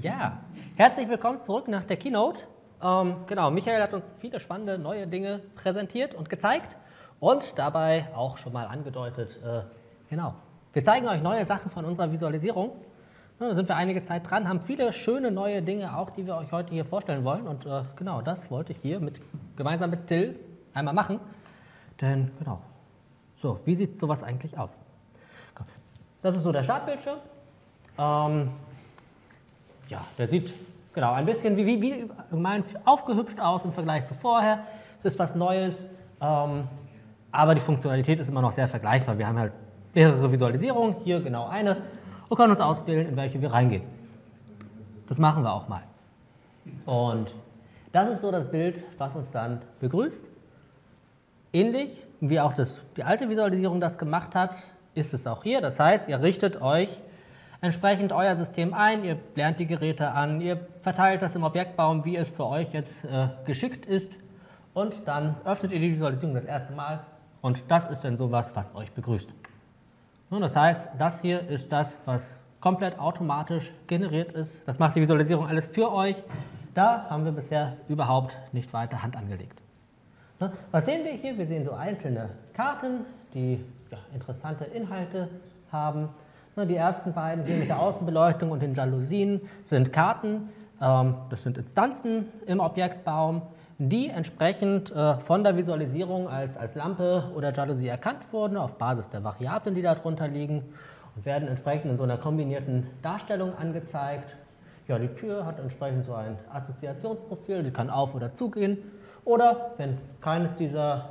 Ja, herzlich willkommen zurück nach der Keynote. Genau, Michael hat uns viele spannende neue Dinge präsentiert und gezeigt und dabei auch schon mal angedeutet, genau, wir zeigen euch neue Sachen von unserer Visualisierung. Da sind wir einige Zeit dran, haben viele schöne neue Dinge auch, die wir euch heute hier vorstellen wollen und genau, das wollte ich hier gemeinsam mit Till einmal machen, denn genau, so, wie sieht sowas eigentlich aus? Das ist so der Startbildschirm. Ja, der sieht genau ein bisschen wie aufgehübscht aus im Vergleich zu vorher. Es ist was Neues, aber die Funktionalität ist immer noch sehr vergleichbar. Wir haben halt mehrere Visualisierungen, hier genau eine, und können uns auswählen, in welche wir reingehen. Das machen wir auch mal. Und das ist so das Bild, was uns dann begrüßt. Ähnlich wie auch die alte Visualisierung das gemacht hat, ist es auch hier. Das heißt, ihr richtet euch entsprechend euer System ein, ihr lernt die Geräte an, ihr verteilt das im Objektbaum, wie es für euch jetzt geschickt ist und dann öffnet ihr die Visualisierung das erste Mal und das ist dann sowas, was euch begrüßt. Und das heißt, das hier ist das, was komplett automatisch generiert ist. Das macht die Visualisierung alles für euch. Da haben wir bisher überhaupt nicht weiter Hand angelegt. Was sehen wir hier? Wir sehen so einzelne Karten, die interessante Inhalte haben. Die ersten beiden hier mit der Außenbeleuchtung und den Jalousien sind Karten, das sind Instanzen im Objektbaum, die entsprechend von der Visualisierung als Lampe oder Jalousie erkannt wurden auf Basis der Variablen, die darunter liegen und werden entsprechend in so einer kombinierten Darstellung angezeigt. Ja, die Tür hat entsprechend so ein Assoziationsprofil, die kann auf- oder zugehen. Oder wenn keines dieser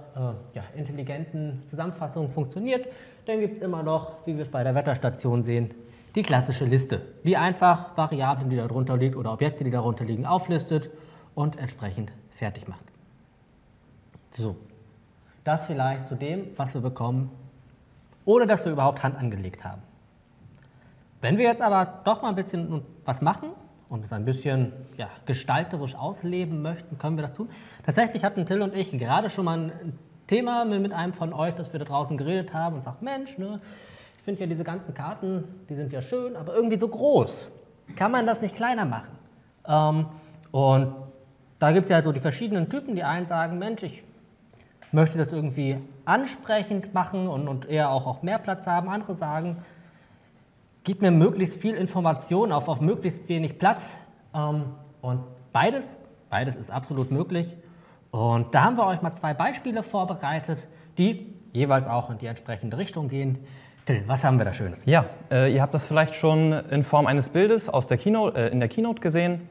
intelligenten Zusammenfassungen funktioniert, dann gibt es immer noch, wie wir es bei der Wetterstation sehen, die klassische Liste, die einfach Variablen, die darunter liegen oder Objekte, die darunter liegen, auflistet und entsprechend fertig macht. So, das vielleicht zu dem, was wir bekommen, ohne dass wir überhaupt Hand angelegt haben. Wenn wir jetzt aber doch mal ein bisschen was machen und es ein bisschen gestalterisch ausleben möchten, können wir das tun. Tatsächlich hatten Till und ich gerade schon mal ein Thema mit einem von euch, dass wir da draußen geredet haben und sagt, Mensch, ne, ich finde ja diese ganzen Karten, die sind ja schön, aber irgendwie so groß. Kann man das nicht kleiner machen? Und da gibt es ja so die verschiedenen Typen. Die einen sagen, Mensch, ich möchte das irgendwie ansprechend machen und eher auch mehr Platz haben. Andere sagen, gib mir möglichst viel Information auf möglichst wenig Platz. Und beides ist absolut möglich. Und da haben wir euch mal zwei Beispiele vorbereitet, die jeweils auch in die entsprechende Richtung gehen. Till, was haben wir da Schönes? Ja, ihr habt das vielleicht schon in Form eines Bildes aus der in der Keynote gesehen.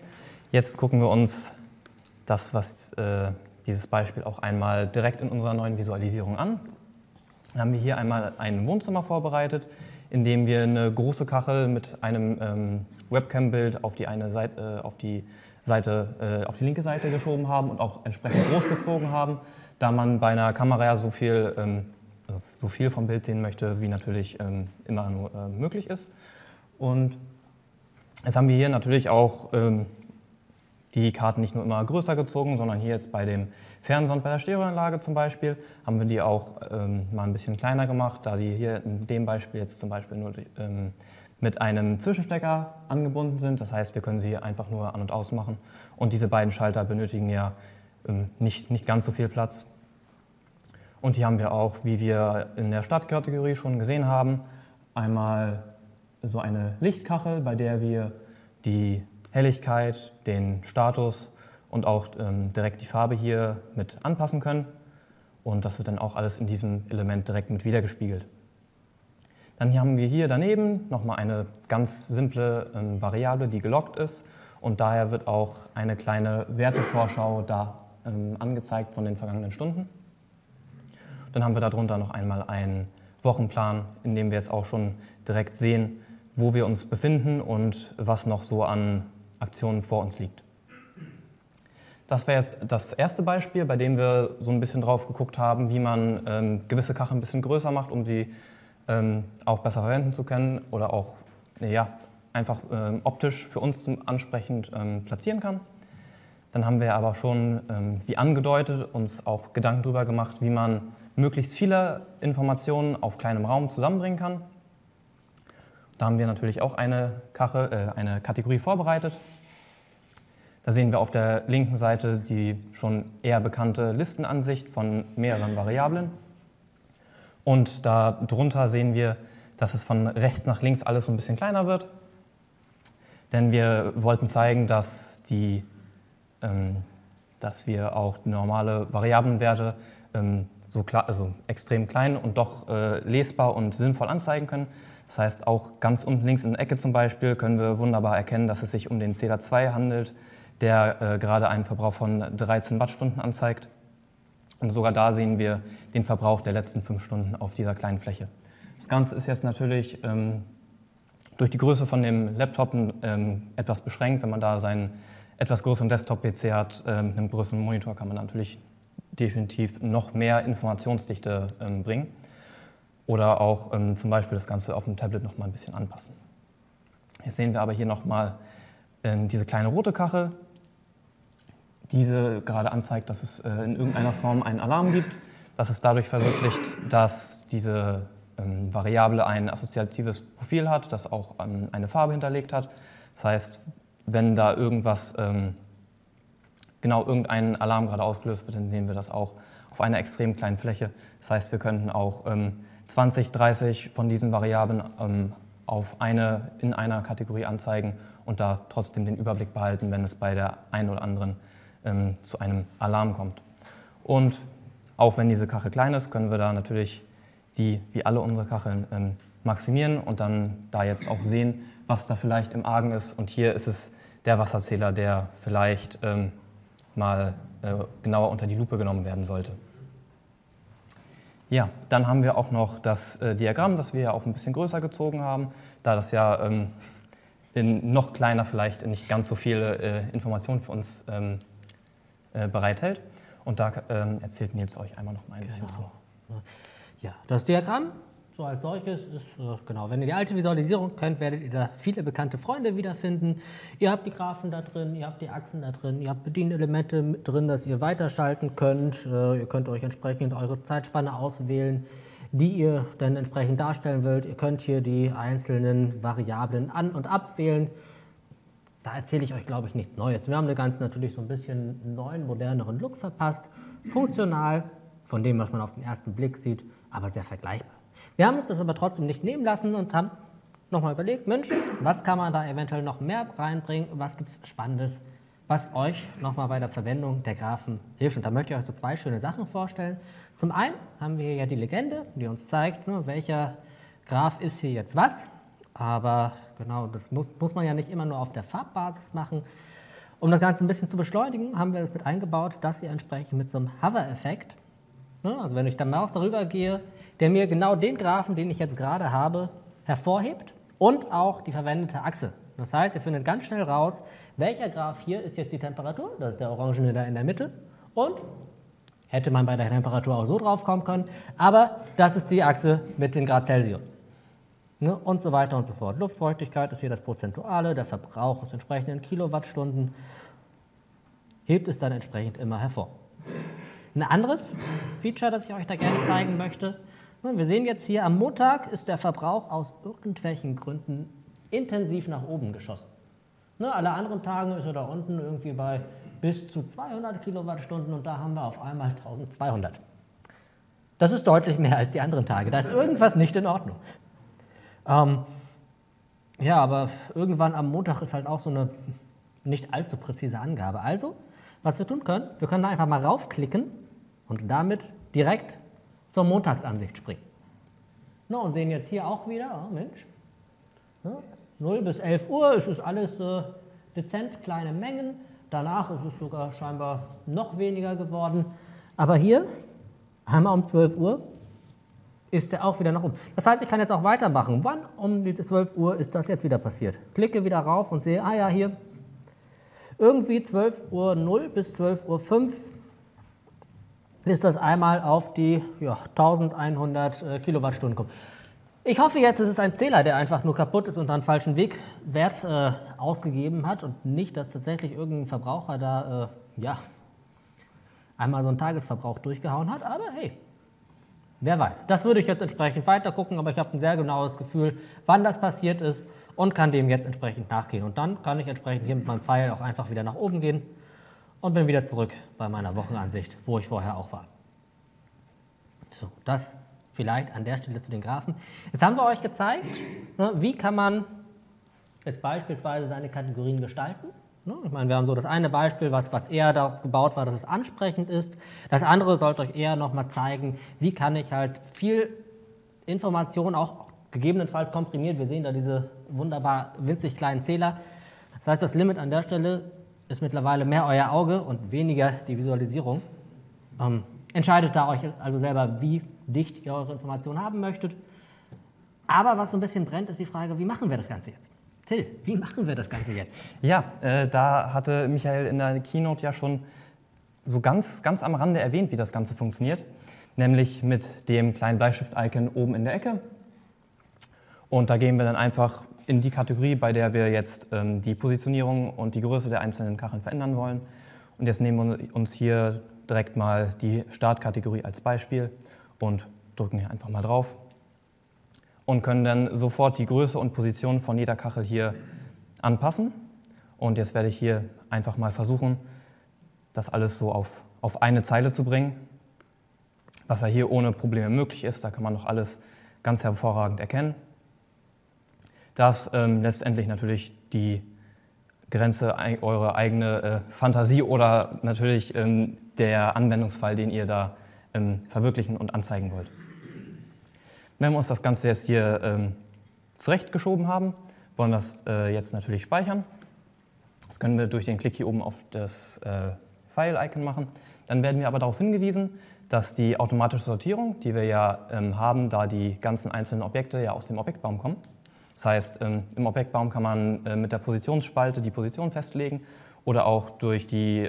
Jetzt gucken wir uns dieses Beispiel auch einmal direkt in unserer neuen Visualisierung an. Dann haben wir hier einmal ein Wohnzimmer vorbereitet, in dem wir eine große Kachel mit einem Webcam-Bild auf die linke Seite geschoben haben und auch entsprechend groß gezogen haben, da man bei einer Kamera ja so viel vom Bild sehen möchte, wie natürlich immer nur möglich ist. Und jetzt haben wir hier natürlich auch die Karten nicht nur immer größer gezogen, sondern hier jetzt bei dem Fernsehen, bei der Stereoanlage zum Beispiel, haben wir die auch mal ein bisschen kleiner gemacht, da die hier in dem Beispiel jetzt zum Beispiel nur mit einem Zwischenstecker angebunden sind. Das heißt, wir können sie einfach nur an- und ausmachen. Und diese beiden Schalter benötigen ja nicht ganz so viel Platz. Und hier haben wir auch, wie wir in der Startkategorie schon gesehen haben, einmal so eine Lichtkachel, bei der wir die Helligkeit, den Status und auch direkt die Farbe hier mit anpassen können. Und das wird dann auch alles in diesem Element direkt mit wiedergespiegelt. Dann haben wir hier daneben nochmal eine ganz simple Variable, die geloggt ist. Und daher wird auch eine kleine Wertevorschau da angezeigt von den vergangenen Stunden. Dann haben wir darunter noch einmal einen Wochenplan, in dem wir es auch schon direkt sehen, wo wir uns befinden und was noch so an Aktionen vor uns liegt. Das wäre jetzt das erste Beispiel, bei dem wir so ein bisschen drauf geguckt haben, wie man gewisse Kacheln ein bisschen größer macht, um sie auch besser verwenden zu können oder auch einfach optisch für uns ansprechend platzieren kann. Dann haben wir aber schon, wie angedeutet, uns auch Gedanken darüber gemacht, wie man möglichst viele Informationen auf kleinem Raum zusammenbringen kann. Da haben wir natürlich auch eine Kategorie vorbereitet. Da sehen wir auf der linken Seite die schon eher bekannte Listenansicht von mehreren Variablen. Und darunter sehen wir, dass es von rechts nach links alles so ein bisschen kleiner wird. Denn wir wollten zeigen, dass wir auch normale Variablenwerte also extrem klein und doch lesbar und sinnvoll anzeigen können. Das heißt, auch ganz unten links in der Ecke zum Beispiel können wir wunderbar erkennen, dass es sich um den CEDA2 handelt, der gerade einen Verbrauch von 13 Wattstunden anzeigt. Und sogar da sehen wir den Verbrauch der letzten 5 Stunden auf dieser kleinen Fläche. Das Ganze ist jetzt natürlich durch die Größe von dem Laptop etwas beschränkt. Wenn man da seinen etwas größeren Desktop-PC hat, mit einem größeren Monitor, kann man natürlich definitiv noch mehr Informationsdichte bringen. Oder auch zum Beispiel das Ganze auf dem Tablet noch mal ein bisschen anpassen. Jetzt sehen wir aber hier nochmal diese kleine rote Kachel. Diese gerade anzeigt, dass es in irgendeiner Form einen Alarm gibt. Das ist dadurch verwirklicht, dass diese Variable ein assoziatives Profil hat, das auch eine Farbe hinterlegt hat. Das heißt, wenn da irgendein Alarm gerade ausgelöst wird, dann sehen wir das auch auf einer extrem kleinen Fläche. Das heißt, wir könnten auch 20, 30 von diesen Variablen in einer Kategorie anzeigen und da trotzdem den Überblick behalten, wenn es bei der einen oder anderen zu einem Alarm kommt. Und auch wenn diese Kachel klein ist, können wir da natürlich wie alle unsere Kacheln maximieren und dann da jetzt auch sehen, was da vielleicht im Argen ist. Und hier ist es der Wasserzähler, der vielleicht mal genauer unter die Lupe genommen werden sollte. Ja, dann haben wir auch noch das Diagramm, das wir ja auch ein bisschen größer gezogen haben, da das ja in noch kleiner vielleicht nicht ganz so viele Informationen für uns bereithält. Und da erzählt Nils euch einmal noch mal ein bisschen zu. Ja, das Diagramm so als solches ist, genau, wenn ihr die alte Visualisierung kennt, werdet ihr da viele bekannte Freunde wiederfinden. Ihr habt die Graphen da drin, ihr habt die Achsen da drin, ihr habt Bedienelemente mit drin, dass ihr weiterschalten könnt. Ihr könnt euch entsprechend eure Zeitspanne auswählen, die ihr dann entsprechend darstellen wollt. Ihr könnt hier die einzelnen Variablen an- und abwählen. Da erzähle ich euch, glaube ich, nichts Neues. Wir haben dem Ganzen natürlich so ein bisschen einen neuen, moderneren Look verpasst. Funktional, von dem, was man auf den ersten Blick sieht, aber sehr vergleichbar. Wir haben uns das aber trotzdem nicht nehmen lassen und haben nochmal überlegt, Mensch, was kann man da eventuell noch mehr reinbringen, was gibt es Spannendes, was euch nochmal bei der Verwendung der Graphen hilft. Und da möchte ich euch so 2 schöne Sachen vorstellen. Zum einen haben wir hier ja die Legende, die uns zeigt, welcher Graph ist hier jetzt was. Aber genau, das muss man ja nicht immer nur auf der Farbbasis machen. Um das Ganze ein bisschen zu beschleunigen, haben wir das mit eingebaut, dass ihr entsprechend mit so einem Hover-Effekt, also wenn ich dann Maus darüber gehe, der mir genau den Graphen, den ich jetzt gerade habe, hervorhebt und auch die verwendete Achse. Das heißt, ihr findet ganz schnell raus, welcher Graph hier ist jetzt die Temperatur, das ist der orangene da in der Mitte, und hätte man bei der Temperatur auch so drauf kommen können, aber das ist die Achse mit den Grad Celsius. Und so weiter und so fort. Luftfeuchtigkeit ist hier das Prozentuale, der Verbrauch ist entsprechend in Kilowattstunden, hebt es dann entsprechend immer hervor. Ein anderes Feature, das ich euch da gerne zeigen möchte, wir sehen jetzt hier, am Montag ist der Verbrauch aus irgendwelchen Gründen intensiv nach oben geschossen. Alle anderen Tage ist er da unten irgendwie bei bis zu 200 Kilowattstunden und da haben wir auf einmal 1200. Das ist deutlich mehr als die anderen Tage, da ist irgendwas nicht in Ordnung. Ja, aber irgendwann am Montag ist halt auch so eine nicht allzu präzise Angabe. Also, was wir tun können, wir können da einfach mal raufklicken und damit direkt zur Montagsansicht springen. Und sehen jetzt hier auch wieder, Mensch, 0 bis 11 Uhr, es ist alles dezent kleine Mengen. Danach ist es sogar scheinbar noch weniger geworden. Aber hier, einmal um 12 Uhr, ist der auch wieder nach oben. Das heißt, ich kann jetzt auch weitermachen. Wann um die 12 Uhr ist das jetzt wieder passiert? Klicke wieder rauf und sehe, ja, hier, irgendwie 12 Uhr 0 bis 12 Uhr 5 ist das einmal auf die 1100 Kilowattstunden kommt. Ich hoffe jetzt, es ist ein Zähler, der einfach nur kaputt ist und einen falschen Wert ausgegeben hat und nicht, dass tatsächlich irgendein Verbraucher da einmal so einen Tagesverbrauch durchgehauen hat. Aber hey, Wer weiß. Das würde ich jetzt entsprechend weiter gucken, aber ich habe ein sehr genaues Gefühl, wann das passiert ist und kann dem jetzt entsprechend nachgehen. Und dann kann ich entsprechend hier mit meinem Pfeil auch einfach wieder nach oben gehen und bin wieder zurück bei meiner Wochenansicht, wo ich vorher auch war. So, das vielleicht an der Stelle zu den Graphen. Jetzt haben wir euch gezeigt, ne, wie kann man jetzt beispielsweise seine Kategorien gestalten. Ich meine, wir haben so das eine Beispiel, was eher darauf gebaut war, dass es ansprechend ist. Das andere sollte euch eher nochmal zeigen, wie kann ich halt viel Information auch gegebenenfalls komprimiert. Wir sehen da diese wunderbar winzig kleinen Zähler. Das heißt, das Limit an der Stelle ist mittlerweile mehr euer Auge und weniger die Visualisierung. Entscheidet da euch also selber, wie dicht ihr eure Informationen haben möchtet. Aber was so ein bisschen brennt, ist die Frage, wie machen wir das Ganze jetzt? Till, wie machen wir das Ganze jetzt? Ja, da hatte Michael in der Keynote ja schon so ganz am Rande erwähnt, wie das Ganze funktioniert. Nämlich mit dem kleinen Bleistift-Icon oben in der Ecke. Und da gehen wir dann einfach in die Kategorie, bei der wir jetzt die Positionierung und die Größe der einzelnen Kacheln verändern wollen. Und jetzt nehmen wir uns hier direkt mal die Startkategorie als Beispiel und drücken hier einfach mal drauf. Und können dann sofort die Größe und Position von jeder Kachel hier anpassen. Und jetzt werde ich hier einfach mal versuchen, das alles so auf eine Zeile zu bringen, was ja hier ohne Probleme möglich ist. Da kann man noch alles ganz hervorragend erkennen. Das letztendlich natürlich die Grenze eurer eigene Fantasie oder natürlich der Anwendungsfall, den ihr da verwirklichen und anzeigen wollt. Wenn wir uns das Ganze jetzt hier zurechtgeschoben haben, wollen wir das jetzt natürlich speichern. Das können wir durch den Klick hier oben auf das File-Icon machen. Dann werden wir aber darauf hingewiesen, dass die automatische Sortierung, die wir ja haben, da die ganzen einzelnen Objekte ja aus dem Objektbaum kommen. Das heißt, im Objektbaum kann man mit der Positionsspalte die Position festlegen oder auch durch die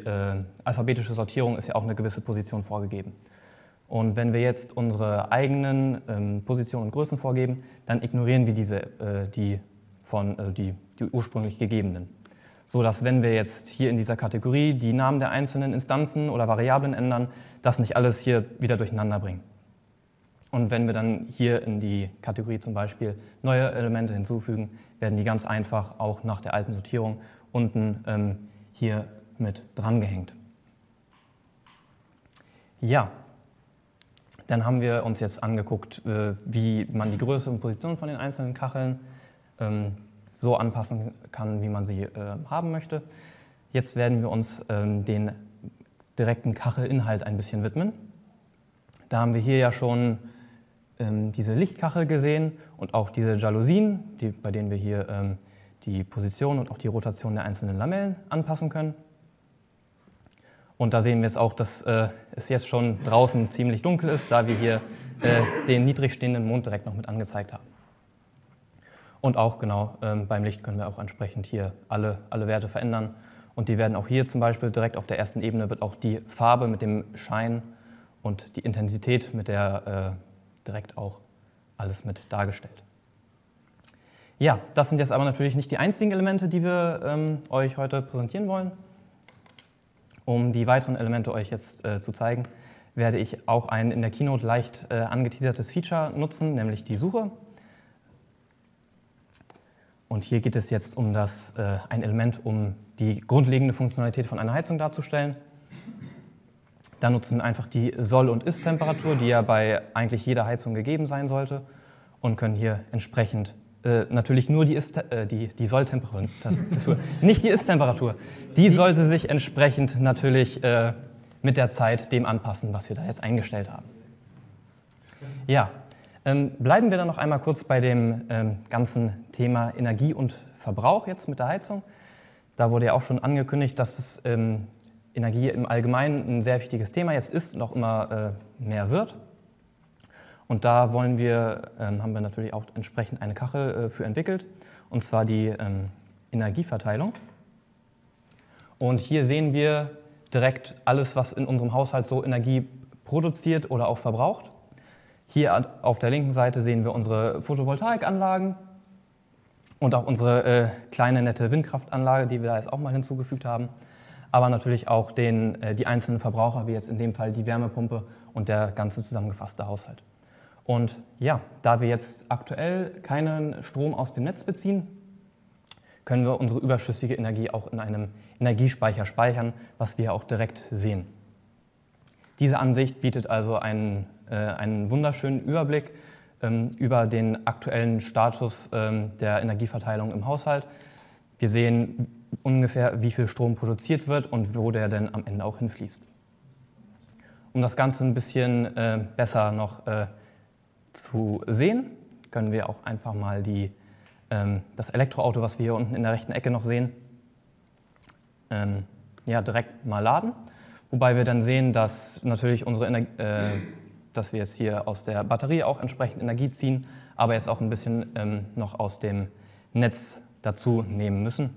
alphabetische Sortierung ist ja auch eine gewisse Position vorgegeben. Und wenn wir jetzt unsere eigenen Positionen und Größen vorgeben, dann ignorieren wir die ursprünglich gegebenen. So dass, wenn wir jetzt hier in dieser Kategorie die Namen der einzelnen Instanzen oder Variablen ändern, das nicht alles hier wieder durcheinander bringen. Und wenn wir dann hier in die Kategorie zum Beispiel neue Elemente hinzufügen, werden die ganz einfach auch nach der alten Sortierung unten hier mit drangehängt. Ja. Dann haben wir uns jetzt angeguckt, wie man die Größe und Position von den einzelnen Kacheln so anpassen kann, wie man sie haben möchte. Jetzt werden wir uns den direkten Kachelinhalt ein bisschen widmen. Da haben wir hier ja schon diese Lichtkachel gesehen und auch diese Jalousien, bei denen wir hier die Position und auch die Rotation der einzelnen Lamellen anpassen können. Und da sehen wir jetzt auch, dass es jetzt schon draußen ziemlich dunkel ist, da wir hier den niedrig stehenden Mond direkt noch mit angezeigt haben. Und auch genau beim Licht können wir auch entsprechend hier alle Werte verändern. Und die werden auch hier zum Beispiel direkt auf der ersten Ebene wird auch die Farbe mit dem Schein und die Intensität mit der direkt auch alles mit dargestellt. Ja, das sind jetzt aber natürlich nicht die einzigen Elemente, die wir euch heute präsentieren wollen. Um die weiteren Elemente euch jetzt zu zeigen, werde ich auch ein in der Keynote leicht angeteasertes Feature nutzen, nämlich die Suche. Und hier geht es jetzt um ein Element, um die grundlegende Funktionalität von einer Heizung darzustellen. Da nutzen wir einfach die Soll- und Ist-Temperatur, die ja bei eigentlich jeder Heizung gegeben sein sollte, und können hier entsprechend natürlich nur die Soll-Temperatur, nicht die Ist-Temperatur. Die sollte sich entsprechend natürlich mit der Zeit dem anpassen, was wir da jetzt eingestellt haben. Ja, bleiben wir dann noch einmal kurz bei dem ganzen Thema Energie und Verbrauch jetzt mit der Heizung. Da wurde ja auch schon angekündigt, dass Energie im Allgemeinen ein sehr wichtiges Thema jetzt ist und auch immer mehr wird. Und da haben wir natürlich auch entsprechend eine Kachel für entwickelt, und zwar die Energieverteilung. Und hier sehen wir direkt alles, was in unserem Haushalt so Energie produziert oder auch verbraucht. Hier auf der linken Seite sehen wir unsere Photovoltaikanlagen und auch unsere kleine nette Windkraftanlage, die wir da jetzt auch mal hinzugefügt haben. Aber natürlich auch die einzelnen Verbraucher, wie jetzt in dem Fall die Wärmepumpe und der ganze zusammengefasste Haushalt. Und ja, da wir jetzt aktuell keinen Strom aus dem Netz beziehen, können wir unsere überschüssige Energie auch in einem Energiespeicher speichern, was wir auch direkt sehen. Diese Ansicht bietet also einen wunderschönen Überblick über den aktuellen Status der Energieverteilung im Haushalt. Wir sehen ungefähr, wie viel Strom produziert wird und wo der denn am Ende auch hinfließt. Um das Ganze ein bisschen besser noch zu sehen, können wir auch einfach mal das Elektroauto, was wir hier unten in der rechten Ecke noch sehen, direkt mal laden. Wobei wir dann sehen, dass natürlich dass wir jetzt hier aus der Batterie auch entsprechend Energie ziehen, aber jetzt auch ein bisschen noch aus dem Netz dazu nehmen müssen,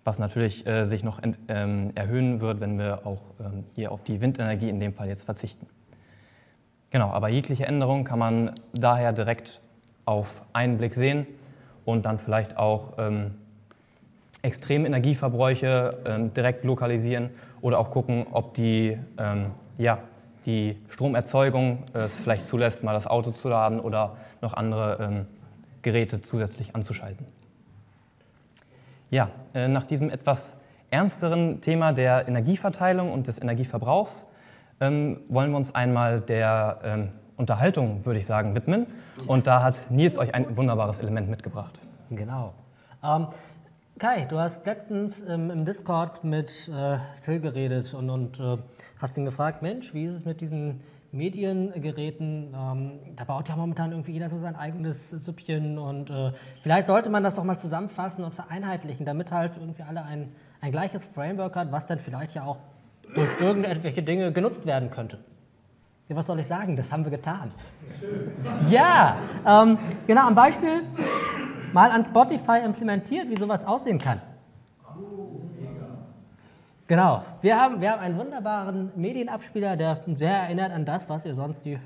was natürlich sich noch erhöhen wird, wenn wir auch hier auf die Windenergie in dem Fall jetzt verzichten. Genau, aber jegliche Änderung kann man daher direkt auf einen Blick sehen und dann vielleicht auch extreme Energieverbräuche direkt lokalisieren oder auch gucken, ob die Stromerzeugung es vielleicht zulässt, mal das Auto zu laden oder noch andere Geräte zusätzlich anzuschalten. Ja, nach diesem etwas ernsteren Thema der Energieverteilung und des Energieverbrauchs wollen wir uns einmal der Unterhaltung, würde ich sagen, widmen. Und da hat Nils euch ein wunderbares Element mitgebracht. Genau. Kai, du hast letztens im Discord mit Till geredet und hast ihn gefragt, Mensch, wie ist es mit diesen Mediengeräten? Da baut ja momentan irgendwie jeder so sein eigenes Süppchen und vielleicht sollte man das doch mal zusammenfassen und vereinheitlichen, damit halt irgendwie alle ein gleiches Framework hat, was dann vielleicht ja auch durch irgendwelche Dinge genutzt werden könnte. Ja, was soll ich sagen? Das haben wir getan. Ja, genau, am Beispiel mal an Spotify implementiert, wie sowas aussehen kann. Genau, wir haben einen wunderbaren Medienabspieler, der sehr erinnert an das, was ihr sonst die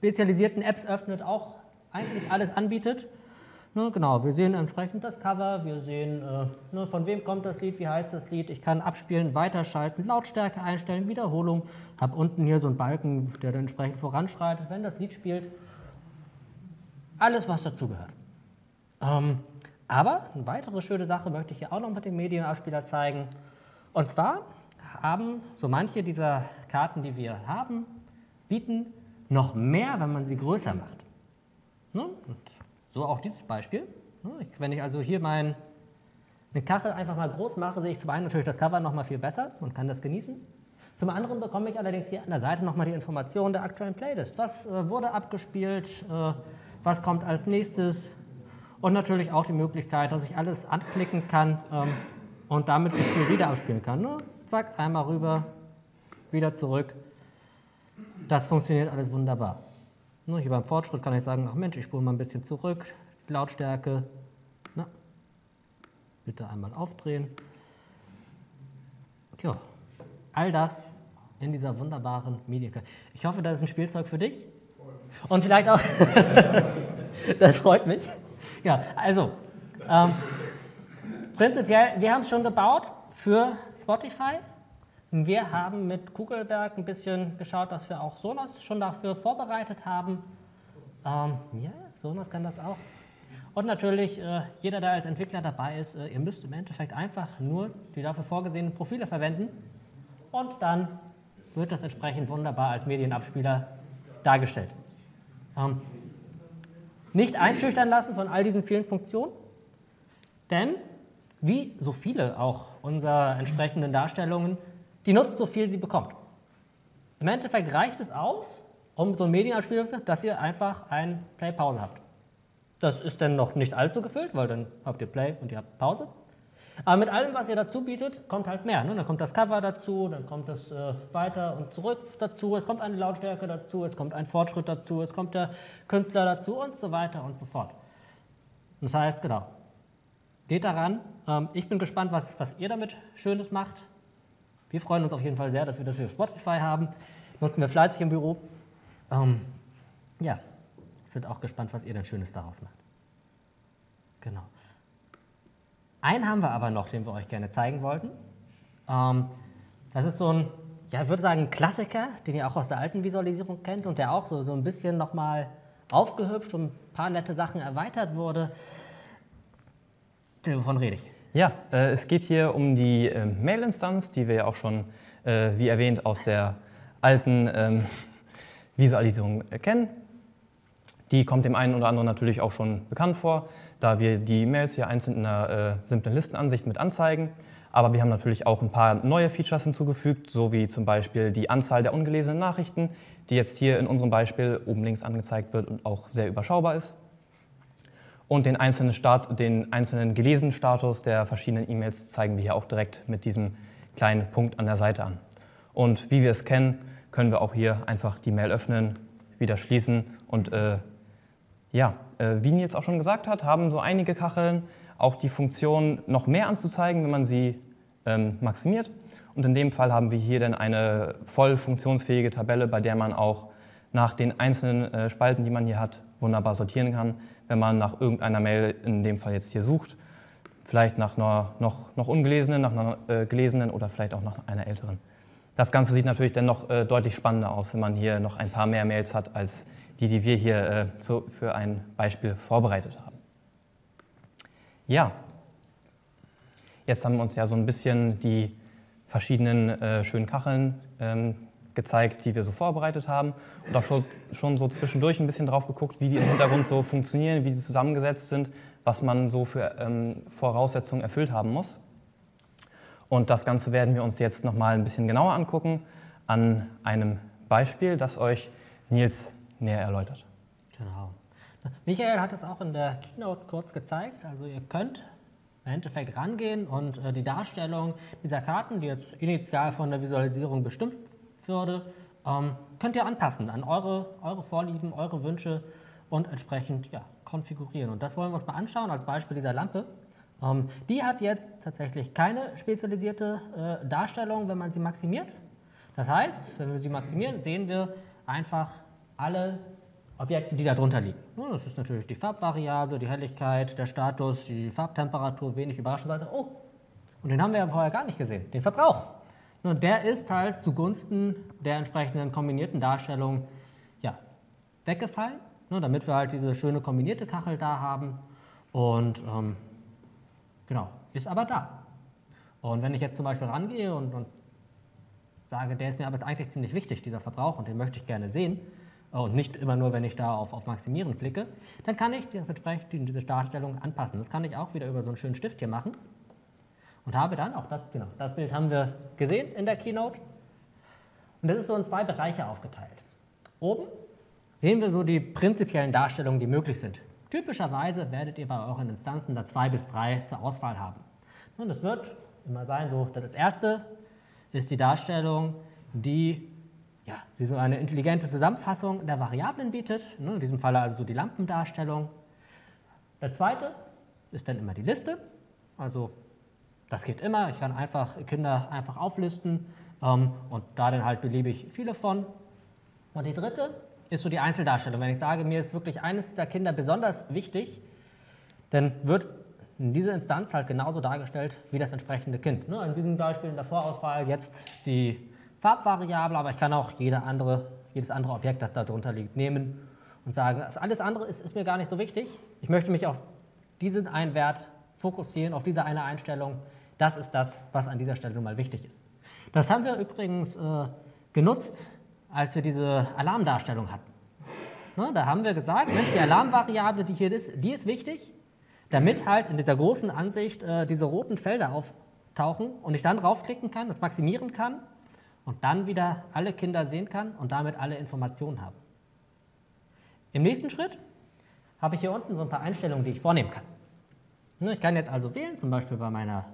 spezialisierten Apps öffnet, auch eigentlich alles anbietet. Ne, genau, wir sehen entsprechend das Cover, wir sehen, von wem kommt das Lied, wie heißt das Lied. Ich kann abspielen, weiterschalten, Lautstärke einstellen, Wiederholung. Habe unten hier so einen Balken, der dann entsprechend voranschreitet, wenn das Lied spielt. Alles, was dazugehört. Aber eine weitere schöne Sache möchte ich hier auch noch mit dem Medienabspieler zeigen. Und zwar haben so manche dieser Karten, die wir haben, bieten noch mehr, wenn man sie größer macht. Ne? Und so auch dieses Beispiel. Wenn ich also hier eine Kachel einfach mal groß mache, sehe ich zum einen natürlich das Cover noch mal viel besser und kann das genießen. Zum anderen bekomme ich allerdings hier an der Seite noch mal die Informationen der aktuellen Playlist. Was wurde abgespielt, was kommt als nächstes und natürlich auch die Möglichkeit, dass ich alles anklicken kann und damit gezielt wieder abspielen kann. Ne? Zack, einmal rüber, wieder zurück. Das funktioniert alles wunderbar. Hier beim Fortschritt kann ich sagen, ach Mensch, ich spule mal ein bisschen zurück, die Lautstärke, bitte einmal aufdrehen. Ja, all das in dieser wunderbaren Medienkarte. Ich hoffe, das ist ein Spielzeug für dich und vielleicht auch, das freut mich. Ja, also, prinzipiell, wir haben es schon gebaut für Spotify. Wir haben mit Kugelberg ein bisschen geschaut, dass wir auch Sonos schon dafür vorbereitet haben. Ja, Sonos kann das auch. Und natürlich, jeder, der als Entwickler dabei ist, ihr müsst im Endeffekt einfach nur die dafür vorgesehenen Profile verwenden und dann wird das entsprechend wunderbar als Medienabspieler dargestellt. Nicht einschüchtern lassen von all diesen vielen Funktionen, denn wie so viele auch unserer entsprechenden Darstellungen, die nutzt so viel sie bekommt. Im Endeffekt reicht es aus, um so ein Medienabspieler, dass ihr einfach ein Play-Pause habt. Das ist dann noch nicht allzu gefüllt, weil dann habt ihr Play und ihr habt Pause. Aber mit allem, was ihr dazu bietet, kommt halt mehr. Ne? Dann kommt das Cover dazu, dann kommt das weiter und zurück dazu, es kommt eine Lautstärke dazu, es kommt ein Fortschritt dazu, es kommt der Künstler dazu und so weiter und so fort. Das heißt, genau, geht daran. Ich bin gespannt, was ihr damit Schönes macht. Wir freuen uns auf jeden Fall sehr, dass wir das für Spotify haben. Nutzen wir fleißig im Büro. Ja, sind auch gespannt, was ihr dann Schönes daraus macht. Genau. Einen haben wir aber noch, den wir euch gerne zeigen wollten. Das ist so ein ja, ich würde sagen, ein Klassiker, den ihr auch aus der alten Visualisierung kennt und der auch so ein bisschen nochmal aufgehübscht und ein paar nette Sachen erweitert wurde. Wovon rede ich? Ja, es geht hier um die Mail-Instanz, die wir ja auch schon, wie erwähnt, aus der alten Visualisierung kennen. Die kommt dem einen oder anderen natürlich auch schon bekannt vor, da wir die Mails hier einzeln in einer simplen Listenansicht mit anzeigen. Aber wir haben natürlich auch ein paar neue Features hinzugefügt, so wie zum Beispiel die Anzahl der ungelesenen Nachrichten, die jetzt hier in unserem Beispiel oben links angezeigt wird und auch sehr überschaubar ist. Und den einzelnen gelesenen Status der verschiedenen E-Mails zeigen wir hier auch direkt mit diesem kleinen Punkt an der Seite an. Und wie wir es kennen, können wir auch hier einfach die Mail öffnen, wieder schließen und wie Nils auch schon gesagt hat, haben so einige Kacheln auch die Funktion, noch mehr anzuzeigen, wenn man sie maximiert. Und in dem Fall haben wir hier dann eine voll funktionsfähige Tabelle, bei der man auch nach den einzelnen Spalten, die man hier hat, wunderbar sortieren kann, wenn man nach irgendeiner Mail, in dem Fall jetzt hier sucht, vielleicht nach einer noch ungelesenen, nach einer gelesenen oder vielleicht auch nach einer älteren. Das Ganze sieht natürlich dann noch deutlich spannender aus, wenn man hier noch ein paar mehr Mails hat, als die wir hier für ein Beispiel vorbereitet haben. Ja, jetzt haben wir uns ja so ein bisschen die verschiedenen schönen Kacheln gezeigt, die wir so vorbereitet haben und auch schon so zwischendurch ein bisschen drauf geguckt, wie die im Hintergrund so funktionieren, wie die zusammengesetzt sind, was man so für Voraussetzungen erfüllt haben muss. Und das Ganze werden wir uns jetzt nochmal ein bisschen genauer angucken an einem Beispiel, das euch Nils näher erläutert. Genau. Michael hat es auch in der Keynote kurz gezeigt. Also ihr könnt im Endeffekt rangehen und die Darstellung dieser Karten, die jetzt initial von der Visualisierung bestimmt würde, könnt ihr anpassen an eure Vorlieben, eure Wünsche und entsprechend konfigurieren. Und das wollen wir uns mal anschauen als Beispiel dieser Lampe. Die hat jetzt tatsächlich keine spezialisierte Darstellung, wenn man sie maximiert. Das heißt, wenn wir sie maximieren, sehen wir einfach alle Objekte, die da drunter liegen. Das ist natürlich die Farbvariable, die Helligkeit, der Status, die Farbtemperatur, wenig überraschend. Oh, und den haben wir ja vorher gar nicht gesehen, den Verbrauch. Und der ist halt zugunsten der entsprechenden kombinierten Darstellung weggefallen, damit wir halt diese schöne kombinierte Kachel da haben. Und genau, ist aber da. Und wenn ich jetzt zum Beispiel rangehe und sage, der ist mir aber eigentlich ziemlich wichtig, dieser Verbrauch, und den möchte ich gerne sehen, und nicht immer nur, wenn ich da auf Maximieren klicke, dann kann ich das entsprechend diese Darstellung anpassen. Das kann ich auch wieder über so einen schönen Stift hier machen und habe dann auch das Bild haben wir gesehen in der Keynote. Und das ist so in zwei Bereiche aufgeteilt. Oben sehen wir so die prinzipiellen Darstellungen, die möglich sind. Typischerweise werdet ihr bei euren Instanzen da 2 bis 3 zur Auswahl haben. Und das wird immer sein, so, das erste ist die Darstellung, die so eine intelligente Zusammenfassung der Variablen bietet, in diesem Fall also so die Lampendarstellung. Der zweite ist dann immer die Liste, also das geht immer, ich kann Kinder einfach auflisten und da dann halt beliebig viele von. Und die dritte ist so die Einzeldarstellung. Wenn ich sage, mir ist wirklich eines dieser Kinder besonders wichtig, dann wird in dieser Instanz halt genauso dargestellt wie das entsprechende Kind. In diesem Beispiel in der Vorauswahl jetzt die Farbvariable, aber ich kann auch jedes andere Objekt, das da drunter liegt, nehmen und sagen, alles andere ist mir gar nicht so wichtig. Ich möchte mich auf diesen einen Wert fokussieren, auf diese eine Einstellung. Das ist das, was an dieser Stelle nun mal wichtig ist. Das haben wir übrigens genutzt, als wir diese Alarmdarstellung hatten. Da haben wir gesagt, Mensch, die Alarmvariable, die hier ist, die ist wichtig, damit halt in dieser großen Ansicht diese roten Felder auftauchen und ich dann draufklicken kann, das maximieren kann und dann wieder alle Kinder sehen kann und damit alle Informationen habe. Im nächsten Schritt habe ich hier unten so ein paar Einstellungen, die ich vornehmen kann. Ich kann jetzt also wählen, zum Beispiel bei meiner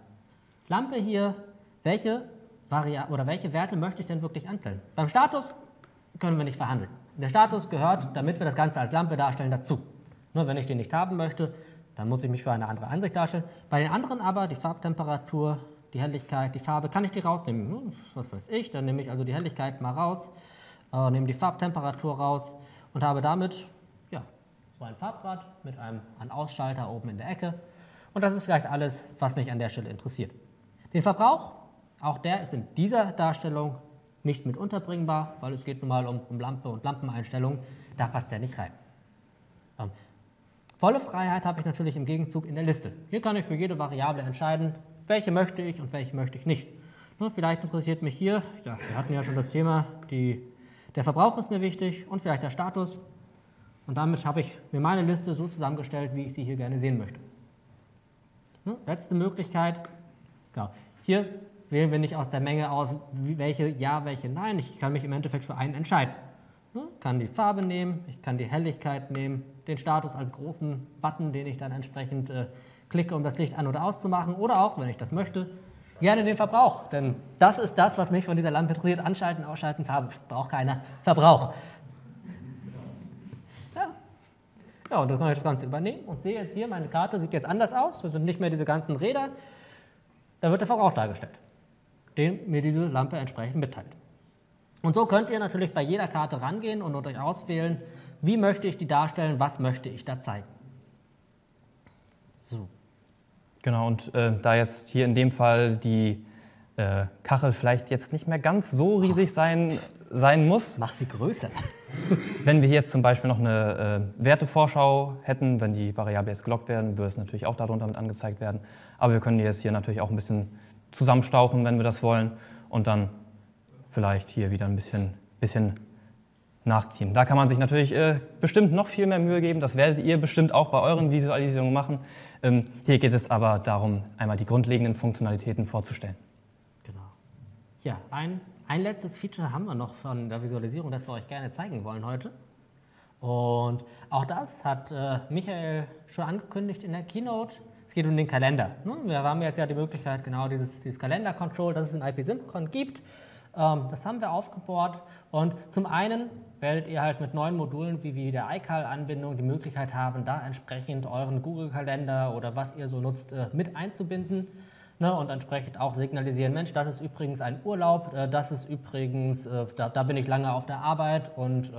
Lampe hier, welche Werte möchte ich denn wirklich anstellen. Beim Status können wir nicht verhandeln. Der Status gehört, damit wir das Ganze als Lampe darstellen, dazu. Nur wenn ich den nicht haben möchte, dann muss ich mich für eine andere Ansicht darstellen. Bei den anderen aber, die Farbtemperatur, die Helligkeit, die Farbe, kann ich die rausnehmen. Was weiß ich, dann nehme ich also die Helligkeit mal raus, nehme die Farbtemperatur raus und habe damit so ein Farbrad mit einem An-Ausschalter oben in der Ecke. Und das ist vielleicht alles, was mich an der Stelle interessiert. Den Verbrauch, auch der ist in dieser Darstellung nicht mit unterbringbar, weil es geht nun mal um Lampe und Lampeneinstellungen, da passt der nicht rein. Volle Freiheit habe ich natürlich im Gegenzug in der Liste. Hier kann ich für jede Variable entscheiden, welche möchte ich und welche möchte ich nicht. Vielleicht interessiert mich hier, ja, wir hatten ja schon das Thema, der Verbrauch ist mir wichtig und vielleicht der Status. Und damit habe ich mir meine Liste so zusammengestellt, wie ich sie hier gerne sehen möchte. Letzte Möglichkeit, genau. Hier wählen wir nicht aus der Menge aus, welche Ja, welche Nein. Ich kann mich im Endeffekt für einen entscheiden. Ich kann die Farbe nehmen, ich kann die Helligkeit nehmen, den Status als großen Button, den ich dann entsprechend klicke, um das Licht an- oder auszumachen. Oder auch, wenn ich das möchte, gerne den Verbrauch. Denn das ist das, was mich von dieser Lampe interessiert. Anschalten, ausschalten, Farbe braucht keiner. Verbrauch. Ja, und dann kann ich das Ganze übernehmen und sehe jetzt hier, meine Karte sieht jetzt anders aus. Das sind nicht mehr diese ganzen Räder. Da wird der Verbrauch dargestellt, den mir diese Lampe entsprechend mitteilt. Und so könnt ihr natürlich bei jeder Karte rangehen und euch auswählen, wie möchte ich die darstellen, was möchte ich da zeigen. So. Genau, und da jetzt hier in dem Fall die Kachel vielleicht jetzt nicht mehr ganz so riesig sein muss. Mach sie größer. Wenn wir hier jetzt zum Beispiel noch eine Wertevorschau hätten, wenn die Variable jetzt gelockt werden, würde es natürlich auch darunter mit angezeigt werden. Aber wir können die jetzt hier natürlich auch ein bisschen zusammenstauchen, wenn wir das wollen, und dann vielleicht hier wieder ein bisschen nachziehen. Da kann man sich natürlich bestimmt noch viel mehr Mühe geben. Das werdet ihr bestimmt auch bei euren Visualisierungen machen. Hier geht es aber darum, einmal die grundlegenden Funktionalitäten vorzustellen. Genau. Ja, ein letztes Feature haben wir noch von der Visualisierung, das wir euch gerne zeigen wollen heute. Und auch das hat Michael schon angekündigt in der Keynote. Es geht um den Kalender. Wir haben jetzt ja die Möglichkeit, genau dieses Kalender-Control, das es in IPSymcon gibt. Das haben wir aufgebaut. Und zum einen werdet ihr halt mit neuen Modulen wie der iCal-Anbindung die Möglichkeit haben, da entsprechend euren Google-Kalender oder was ihr so nutzt, mit einzubinden. Und entsprechend auch signalisieren, Mensch, das ist übrigens ein Urlaub, das ist übrigens, da bin ich lange auf der Arbeit und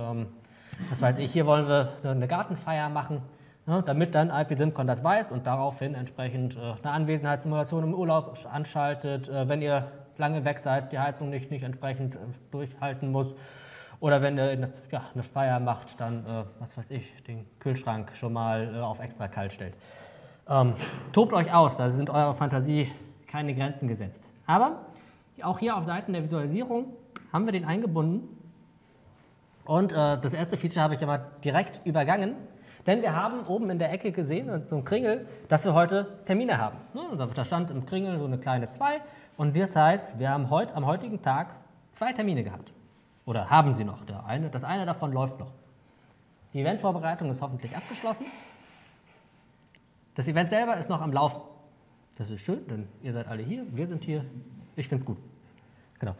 was weiß ich, hier wollen wir eine Gartenfeier machen, damit dann IPSymcon das weiß und daraufhin entsprechend eine Anwesenheitssimulation im Urlaub anschaltet, wenn ihr lange weg seid, die Heizung nicht entsprechend durchhalten muss oder wenn ihr eine Feier macht, dann, was weiß ich, den Kühlschrank schon mal auf extra kalt stellt. Tobt euch aus, da sind eurer Fantasie keine Grenzen gesetzt. Aber auch hier auf Seiten der Visualisierung haben wir den eingebunden. Und das erste Feature habe ich aber direkt übergangen, denn wir haben oben in der Ecke gesehen, so ein Kringel, dass wir heute Termine haben. Da stand im Kringel so eine kleine 2 und das heißt, wir haben am heutigen Tag 2 Termine gehabt. Oder haben sie noch. Das eine davon läuft noch. Die Eventvorbereitung ist hoffentlich abgeschlossen. Das Event selber ist noch am Laufen. Das ist schön, denn ihr seid alle hier, wir sind hier. Ich finde es gut. Genau.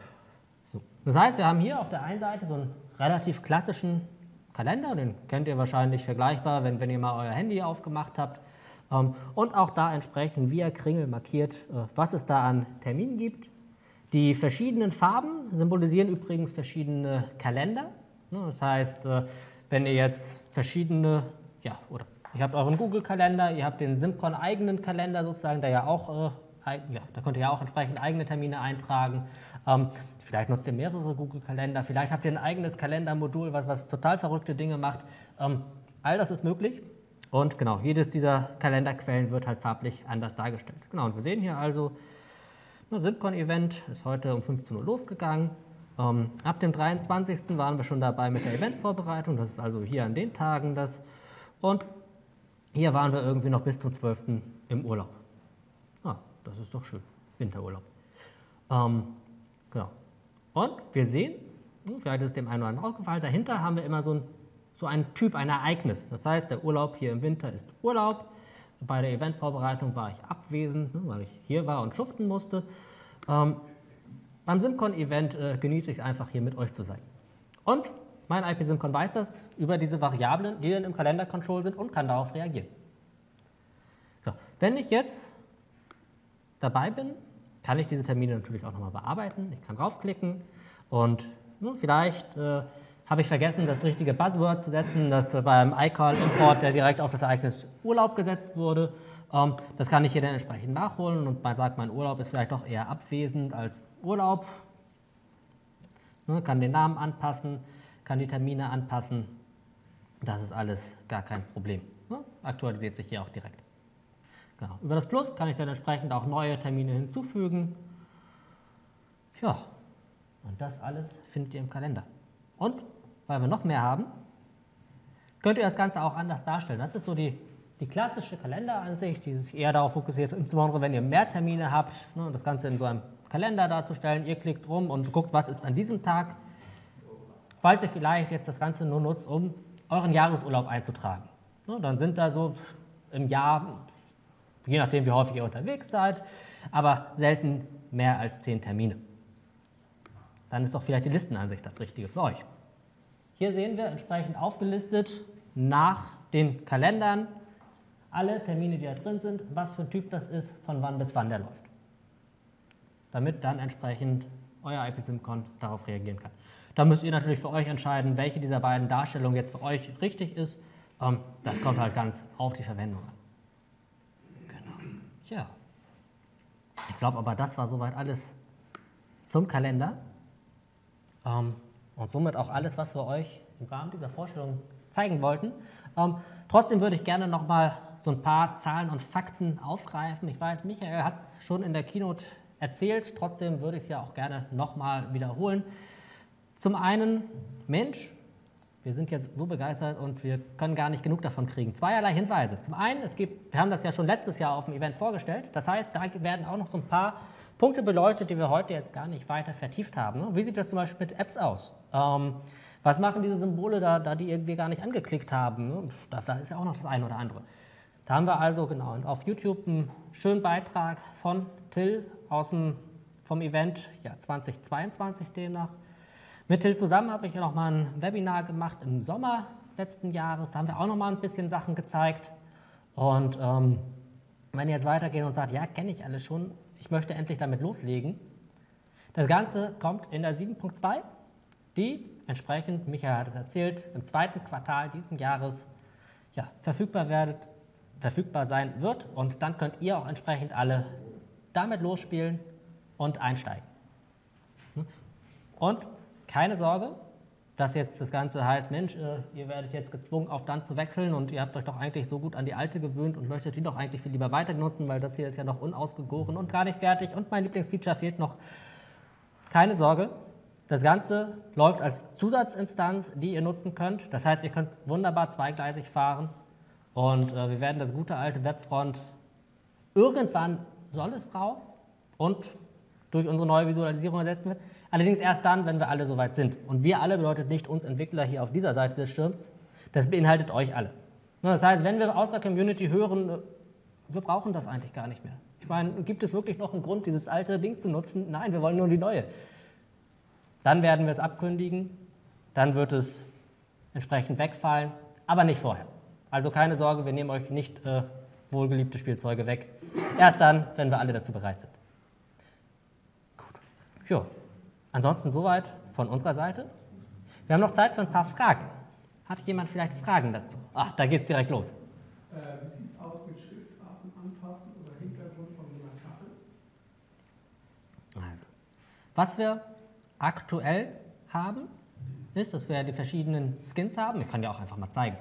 So. Das heißt, wir haben hier auf der einen Seite so einen relativ klassischen Kalender, den kennt ihr wahrscheinlich vergleichbar, wenn ihr mal euer Handy aufgemacht habt. Und auch da entsprechend via Kringel markiert, was es da an Terminen gibt. Die verschiedenen Farben symbolisieren übrigens verschiedene Kalender. Das heißt, wenn ihr jetzt verschiedene, ihr habt euren Google-Kalender, ihr habt den Symcon-eigenen Kalender sozusagen, der ja auch, da könnt ihr ja auch entsprechend eigene Termine eintragen. Vielleicht nutzt ihr mehrere Google-Kalender, vielleicht habt ihr ein eigenes Kalendermodul, was total verrückte Dinge macht. All das ist möglich. Und genau, jedes dieser Kalenderquellen wird halt farblich anders dargestellt. Genau, und wir sehen hier also, das Symcon-Event ist heute um 15 Uhr losgegangen. Ab dem 23. waren wir schon dabei mit der Eventvorbereitung, das ist also hier an den Tagen das. Und hier waren wir irgendwie noch bis zum 12. im Urlaub. Das ist doch schön, Winterurlaub. Genau. Und wir sehen, vielleicht ist es dem einen oder anderen aufgefallen, dahinter haben wir immer so einen Typ, ein Ereignis. Das heißt, der Urlaub hier im Winter ist Urlaub. Bei der Eventvorbereitung war ich abwesend, weil ich hier war und schuften musste. Beim Symcon-Event genieße ich es einfach, hier mit euch zu sein. Und mein IPSymcon weiß das über diese Variablen, die dann im Kalender-Control sind und kann darauf reagieren. So, wenn ich jetzt dabei bin, kann ich diese Termine natürlich auch nochmal bearbeiten. Ich kann draufklicken und vielleicht habe ich vergessen, das richtige Buzzword zu setzen, das beim iCal-Import, der direkt auf das Ereignis Urlaub gesetzt wurde. Das kann ich hier dann entsprechend nachholen und man sagt, mein Urlaub ist vielleicht doch eher abwesend als Urlaub. Ne, kann den Namen anpassen, kann die Termine anpassen. Das ist alles gar kein Problem. Ne? Aktualisiert sich hier auch direkt. Genau. Über das Plus kann ich dann entsprechend auch neue Termine hinzufügen. Ja, und das alles findet ihr im Kalender. Und weil wir noch mehr haben, könnt ihr das Ganze auch anders darstellen. Das ist so die klassische Kalenderansicht, die sich eher darauf fokussiert, insbesondere wenn ihr mehr Termine habt, ne, das Ganze in so einem Kalender darzustellen. Ihr klickt rum und guckt, was ist an diesem Tag. Falls ihr vielleicht jetzt das Ganze nur nutzt, um euren Jahresurlaub einzutragen. Ne, dann sind da so im Jahr, je nachdem wie häufig ihr unterwegs seid, aber selten mehr als 10 Termine. Dann ist doch vielleicht die Listenansicht das Richtige für euch. Hier sehen wir entsprechend aufgelistet nach den Kalendern alle Termine, die da drin sind, was für ein Typ das ist, von wann bis wann der läuft. Damit dann entsprechend euer IPSimCon darauf reagieren kann. Da müsst ihr natürlich für euch entscheiden, welche dieser beiden Darstellungen jetzt für euch richtig ist. Das kommt halt ganz auf die Verwendung an. Genau. Ja. Ich glaube aber, das war soweit alles zum Kalender. Und somit auch alles, was wir euch im Rahmen dieser Vorstellung zeigen wollten. Trotzdem würde ich gerne nochmal so ein paar Zahlen und Fakten aufgreifen. Ich weiß, Michael hat es schon in der Keynote erzählt, trotzdem würde ich es ja auch gerne nochmal wiederholen. Zum einen, Mensch, wir sind jetzt so begeistert und wir können gar nicht genug davon kriegen. Zweierlei Hinweise. Zum einen, wir haben das ja schon letztes Jahr auf dem Event vorgestellt, das heißt, da werden auch noch so ein paar Punkte beleuchtet, die wir heute jetzt gar nicht weiter vertieft haben. Wie sieht das zum Beispiel mit Apps aus? Was machen diese Symbole da die irgendwie gar nicht angeklickt haben? Da ist ja auch noch das eine oder andere. Da haben wir also genau auf YouTube einen schönen Beitrag von Till vom Event 2022 demnach. Mit Till zusammen habe ich ja noch mal ein Webinar gemacht im Sommer letzten Jahres. Da haben wir auch noch mal ein bisschen Sachen gezeigt. Und wenn ihr jetzt weitergeht und sagt, ja, kenne ich alles schon, ich möchte endlich damit loslegen. Das Ganze kommt in der 7.2, die entsprechend, Michael hat es erzählt, im 2. Quartal diesen Jahres verfügbar sein wird. Und dann könnt ihr auch entsprechend alle damit losspielen und einsteigen. Und keine Sorge, dass jetzt das Ganze heißt, Mensch, ihr werdet jetzt gezwungen, auf dann zu wechseln und ihr habt euch doch eigentlich so gut an die alte gewöhnt und möchtet die doch eigentlich viel lieber weiter nutzen, weil das hier ist ja noch unausgegoren und gar nicht fertig und mein Lieblingsfeature fehlt noch. Keine Sorge, das Ganze läuft als Zusatzinstanz, die ihr nutzen könnt. Das heißt, ihr könnt wunderbar zweigleisig fahren und wir werden das gute alte Webfront, irgendwann soll es raus und durch unsere neue Visualisierung ersetzen wird. Allerdings erst dann, wenn wir alle soweit sind. Und wir alle bedeutet nicht uns Entwickler hier auf dieser Seite des Schirms, das beinhaltet euch alle. Das heißt, wenn wir aus der Community hören, wir brauchen das eigentlich gar nicht mehr. Ich meine, gibt es wirklich noch einen Grund, dieses alte Ding zu nutzen? Nein, wir wollen nur die neue. Dann werden wir es abkündigen, dann wird es entsprechend wegfallen, aber nicht vorher. Also keine Sorge, wir nehmen euch nicht wohlgeliebte Spielzeuge weg. Erst dann, wenn wir alle dazu bereit sind. Gut. Ja. Ansonsten soweit von unserer Seite. Wir haben noch Zeit für ein paar Fragen. Hat jemand vielleicht Fragen dazu? Ach, da geht es direkt los. Wie sieht es aus mit Schriftarten anpassen oder Hintergrund von so einer Kachel? Also, was wir aktuell haben, ist, dass wir die verschiedenen Skins haben. Ich kann ja auch einfach mal zeigen.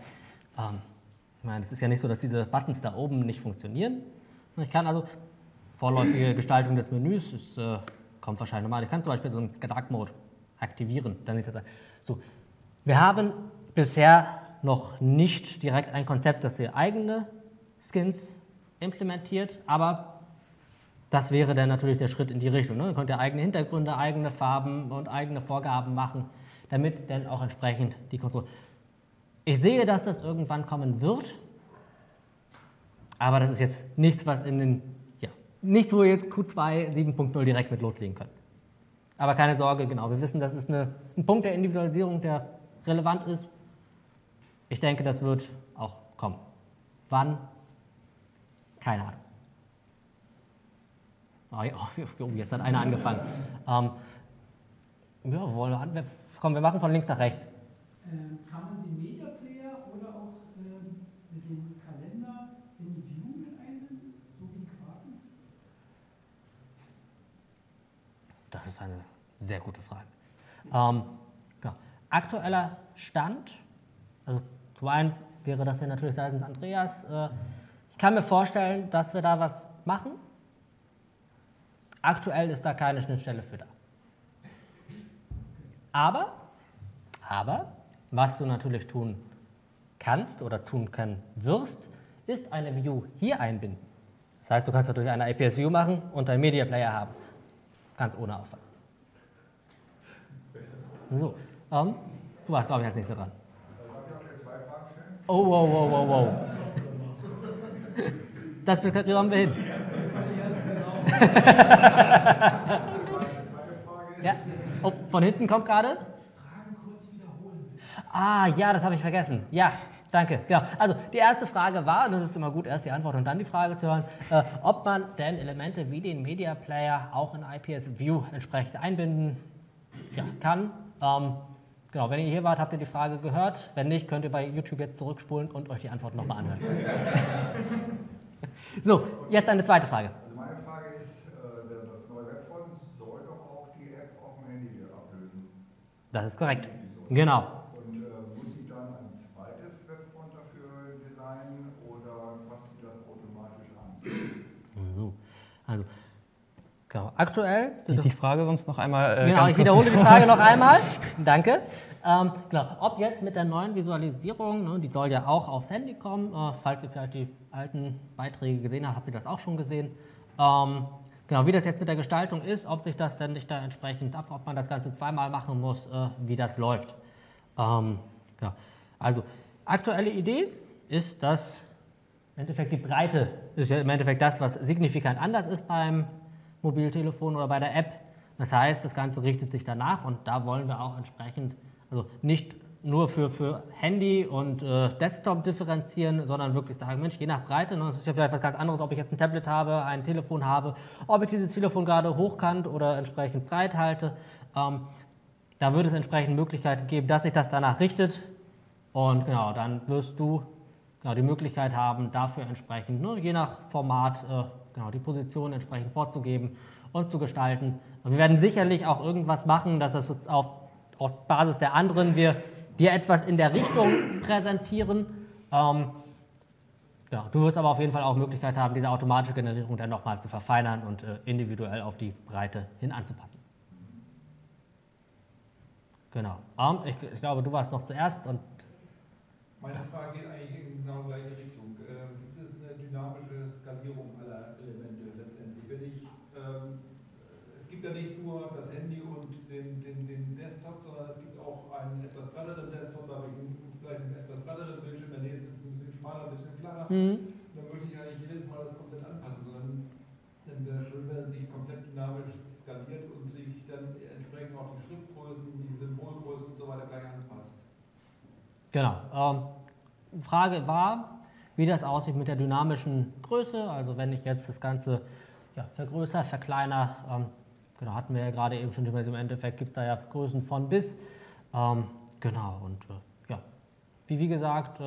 Ich meine, es ist ja nicht so, dass diese Buttons da oben nicht funktionieren. Ich kann also vorläufige Gestaltung des Menüs, kommt wahrscheinlich normal. Ich kann zum Beispiel so einen Dark Mode aktivieren. Dann sieht das so. Wir haben bisher noch nicht direkt ein Konzept, das ihr eigene Skins implementiert, aber das wäre dann natürlich der Schritt in die Richtung. Dann könnt ihr eigene Hintergründe, eigene Farben und eigene Vorgaben machen, damit dann auch entsprechend die Kontrolle. Ich sehe, dass das irgendwann kommen wird, aber das ist jetzt nichts, was nichts, wo ihr jetzt Q2 7.0 direkt mit loslegen könnt. Aber keine Sorge, genau, wir wissen, das ist ein Punkt der Individualisierung, der relevant ist. Ich denke, das wird auch kommen. Wann? Keine Ahnung. Oh, jetzt hat einer angefangen. Wir machen von links nach rechts. Kann man den Media Player oder auch den Kalender in die View mit einbinden, so wie die Karten? Das ist eine sehr gute Frage. Genau. Aktueller Stand, also zum einen wäre das hier natürlich seitens Andreas. Ich kann mir vorstellen, dass wir da was machen. Aktuell ist da keine Schnittstelle für da. Aber, was du natürlich tun kannst oder tun können wirst, ist eine View hier einbinden. Das heißt, du kannst natürlich eine IPS-View machen und einen Media Player haben. Ganz ohne Aufwand. So, du warst, glaube ich, als nächster dran. Oh, wow, wow, wow, wow. Das bekommen wir hin. Ja. Oh, von hinten kommt gerade. Fragen kurz wiederholen. Ah, ja, das habe ich vergessen. Ja, danke. Genau. Also die erste Frage war, und das ist immer gut, erst die Antwort und dann die Frage zu hören, ob man denn Elemente wie den Media Player auch in IPS View entsprechend einbinden kann. Genau, wenn ihr hier wart, habt ihr die Frage gehört. Wenn nicht, könnt ihr bei YouTube jetzt zurückspulen und euch die Antwort nochmal anhören. So, jetzt eine zweite Frage. Also meine Frage ist, das neue Webfront soll doch auch die App auf dem Handy ablösen. Das ist korrekt. Genau. Und muss ich dann ein zweites Webfront dafür designen oder passt sich das automatisch an? So. Also, genau. Aktuell. Die Frage sonst noch einmal. Genau, ganz ich kurz. wiederhole die Frage noch einmal. Danke. Genau, ob jetzt mit der neuen Visualisierung, ne, die soll ja auch aufs Handy kommen, falls ihr vielleicht die alten Beiträge gesehen habt, habt ihr das auch schon gesehen. Genau, wie das jetzt mit der Gestaltung ist, ob sich das denn nicht da entsprechend ob man das Ganze zweimal machen muss, wie das läuft. Genau. Also, aktuelle Idee ist, dass im Endeffekt die Breite ist ja im Endeffekt das, was signifikant anders ist beim Mobiltelefon oder bei der App. Das heißt, das Ganze richtet sich danach und da wollen wir auch entsprechend, also nicht nur für Handy und Desktop differenzieren, sondern wirklich sagen, Mensch, je nach Breite, ne, das ist ja vielleicht was ganz anderes, ob ich jetzt ein Tablet habe, ein Telefon habe, ob ich dieses Telefon gerade hochkant oder entsprechend breit halte. Da würde es entsprechend Möglichkeiten geben, dass sich das danach richtet und genau, dann wirst du genau, die Möglichkeit haben, dafür entsprechend, ne, je nach Format, genau, die Position entsprechend vorzugeben und zu gestalten. Und wir werden sicherlich auch irgendwas machen, dass das auf Basis der anderen wir dir etwas in der Richtung präsentieren. Ja, du wirst aber auf jeden Fall auch Möglichkeit haben, diese automatische Generierung dann nochmal zu verfeinern und individuell auf die Breite hin anzupassen. Genau. Ich glaube, du warst noch zuerst. Und meine Frage geht eigentlich in genau gleiche Richtung. Gibt es eine dynamische Skalierung aller Elemente letztendlich? Es gibt ja nicht nur das Handy und den Desktop, sondern es gibt auch einen etwas breiteren Desktop, da habe ich vielleicht einen etwas breiteren Bildschirm, der nächste ist ein bisschen schmaler, ein bisschen flacher. Dann möchte ich eigentlich jedes Mal das komplett anpassen, sondern dann wäre es schön, wenn es sich komplett dynamisch skaliert und sich dann entsprechend auch die Schriftgrößen, die Symbolgrößen und so weiter gleich anpasst. genau. Frage war, wie das aussieht mit der dynamischen Größe. Also wenn ich jetzt das Ganze vergrößere, verkleinere, genau, hatten wir ja gerade eben schon, im Endeffekt gibt es da ja Größen von bis. Genau, und ja, wie gesagt,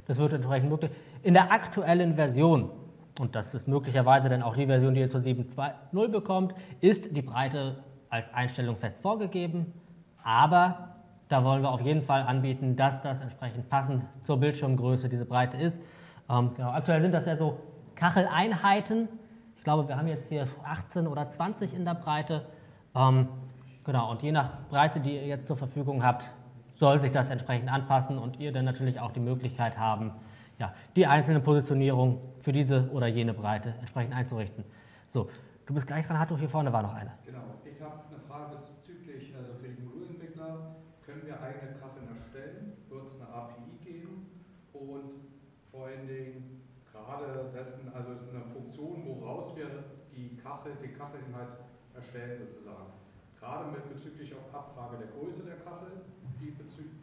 das wird entsprechend möglich. In der aktuellen Version, und das ist möglicherweise dann auch die Version, die ihr zur 7.2.0 bekommt, ist die Breite als Einstellung fest vorgegeben, aber da wollen wir auf jeden Fall anbieten, dass das entsprechend passend zur Bildschirmgröße diese Breite ist. Genau, aktuell sind das ja so Kacheleinheiten. Ich glaube, wir haben jetzt hier 18 oder 20 in der Breite. Genau, und je nach Breite, die ihr jetzt zur Verfügung habt, soll sich das entsprechend anpassen und ihr dann natürlich auch die Möglichkeit haben, ja, die einzelne Positionierung für diese oder jene Breite entsprechend einzurichten. So, du bist gleich dran, Hatto, hier vorne war noch eine. Genau, ich habe eine Frage bezüglich, also für die Modulentwickler, können wir eigene Kacheln erstellen? Wird es eine API geben? Und vor allen Dingen gerade dessen, also eine Funktion, woraus wir den Kachelinhalt erstellen sozusagen. Gerade mit bezüglich auf Abfrage der Größe der Kachel,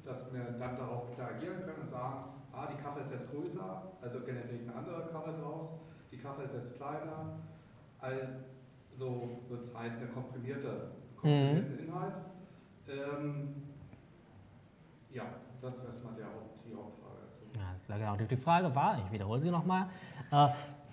dass wir dann darauf interagieren können und sagen, die Kachel ist jetzt größer, also generiert eine andere Kachel draus, die Kachel ist jetzt kleiner, also wird es halt eine komprimierter Inhalt. Ja, das ist erstmal die Hauptfrage dazu. Ja, genau. Die Frage war, ich wiederhole sie nochmal,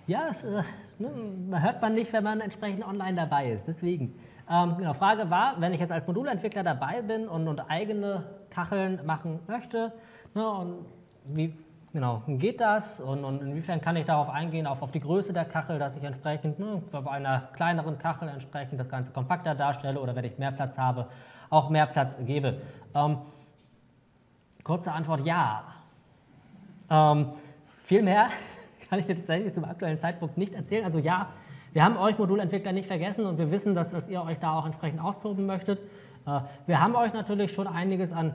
Ja, das hört man nicht, wenn man entsprechend online dabei ist. Deswegen. Genau, Frage war, wenn ich jetzt als Modulentwickler dabei bin und eigene Kacheln machen möchte, ne, und wie genau geht das und inwiefern kann ich darauf eingehen, auf die Größe der Kachel, dass ich entsprechend bei einer kleineren Kachel entsprechend das Ganze kompakter darstelle oder wenn ich mehr Platz habe, auch mehr Platz gebe. Kurze Antwort, ja. Viel mehr kann ich dir tatsächlich zum aktuellen Zeitpunkt nicht erzählen. Also ja, wir haben euch Modulentwickler nicht vergessen und wir wissen, dass ihr euch da auch entsprechend austoben möchtet. Wir haben euch natürlich schon einiges an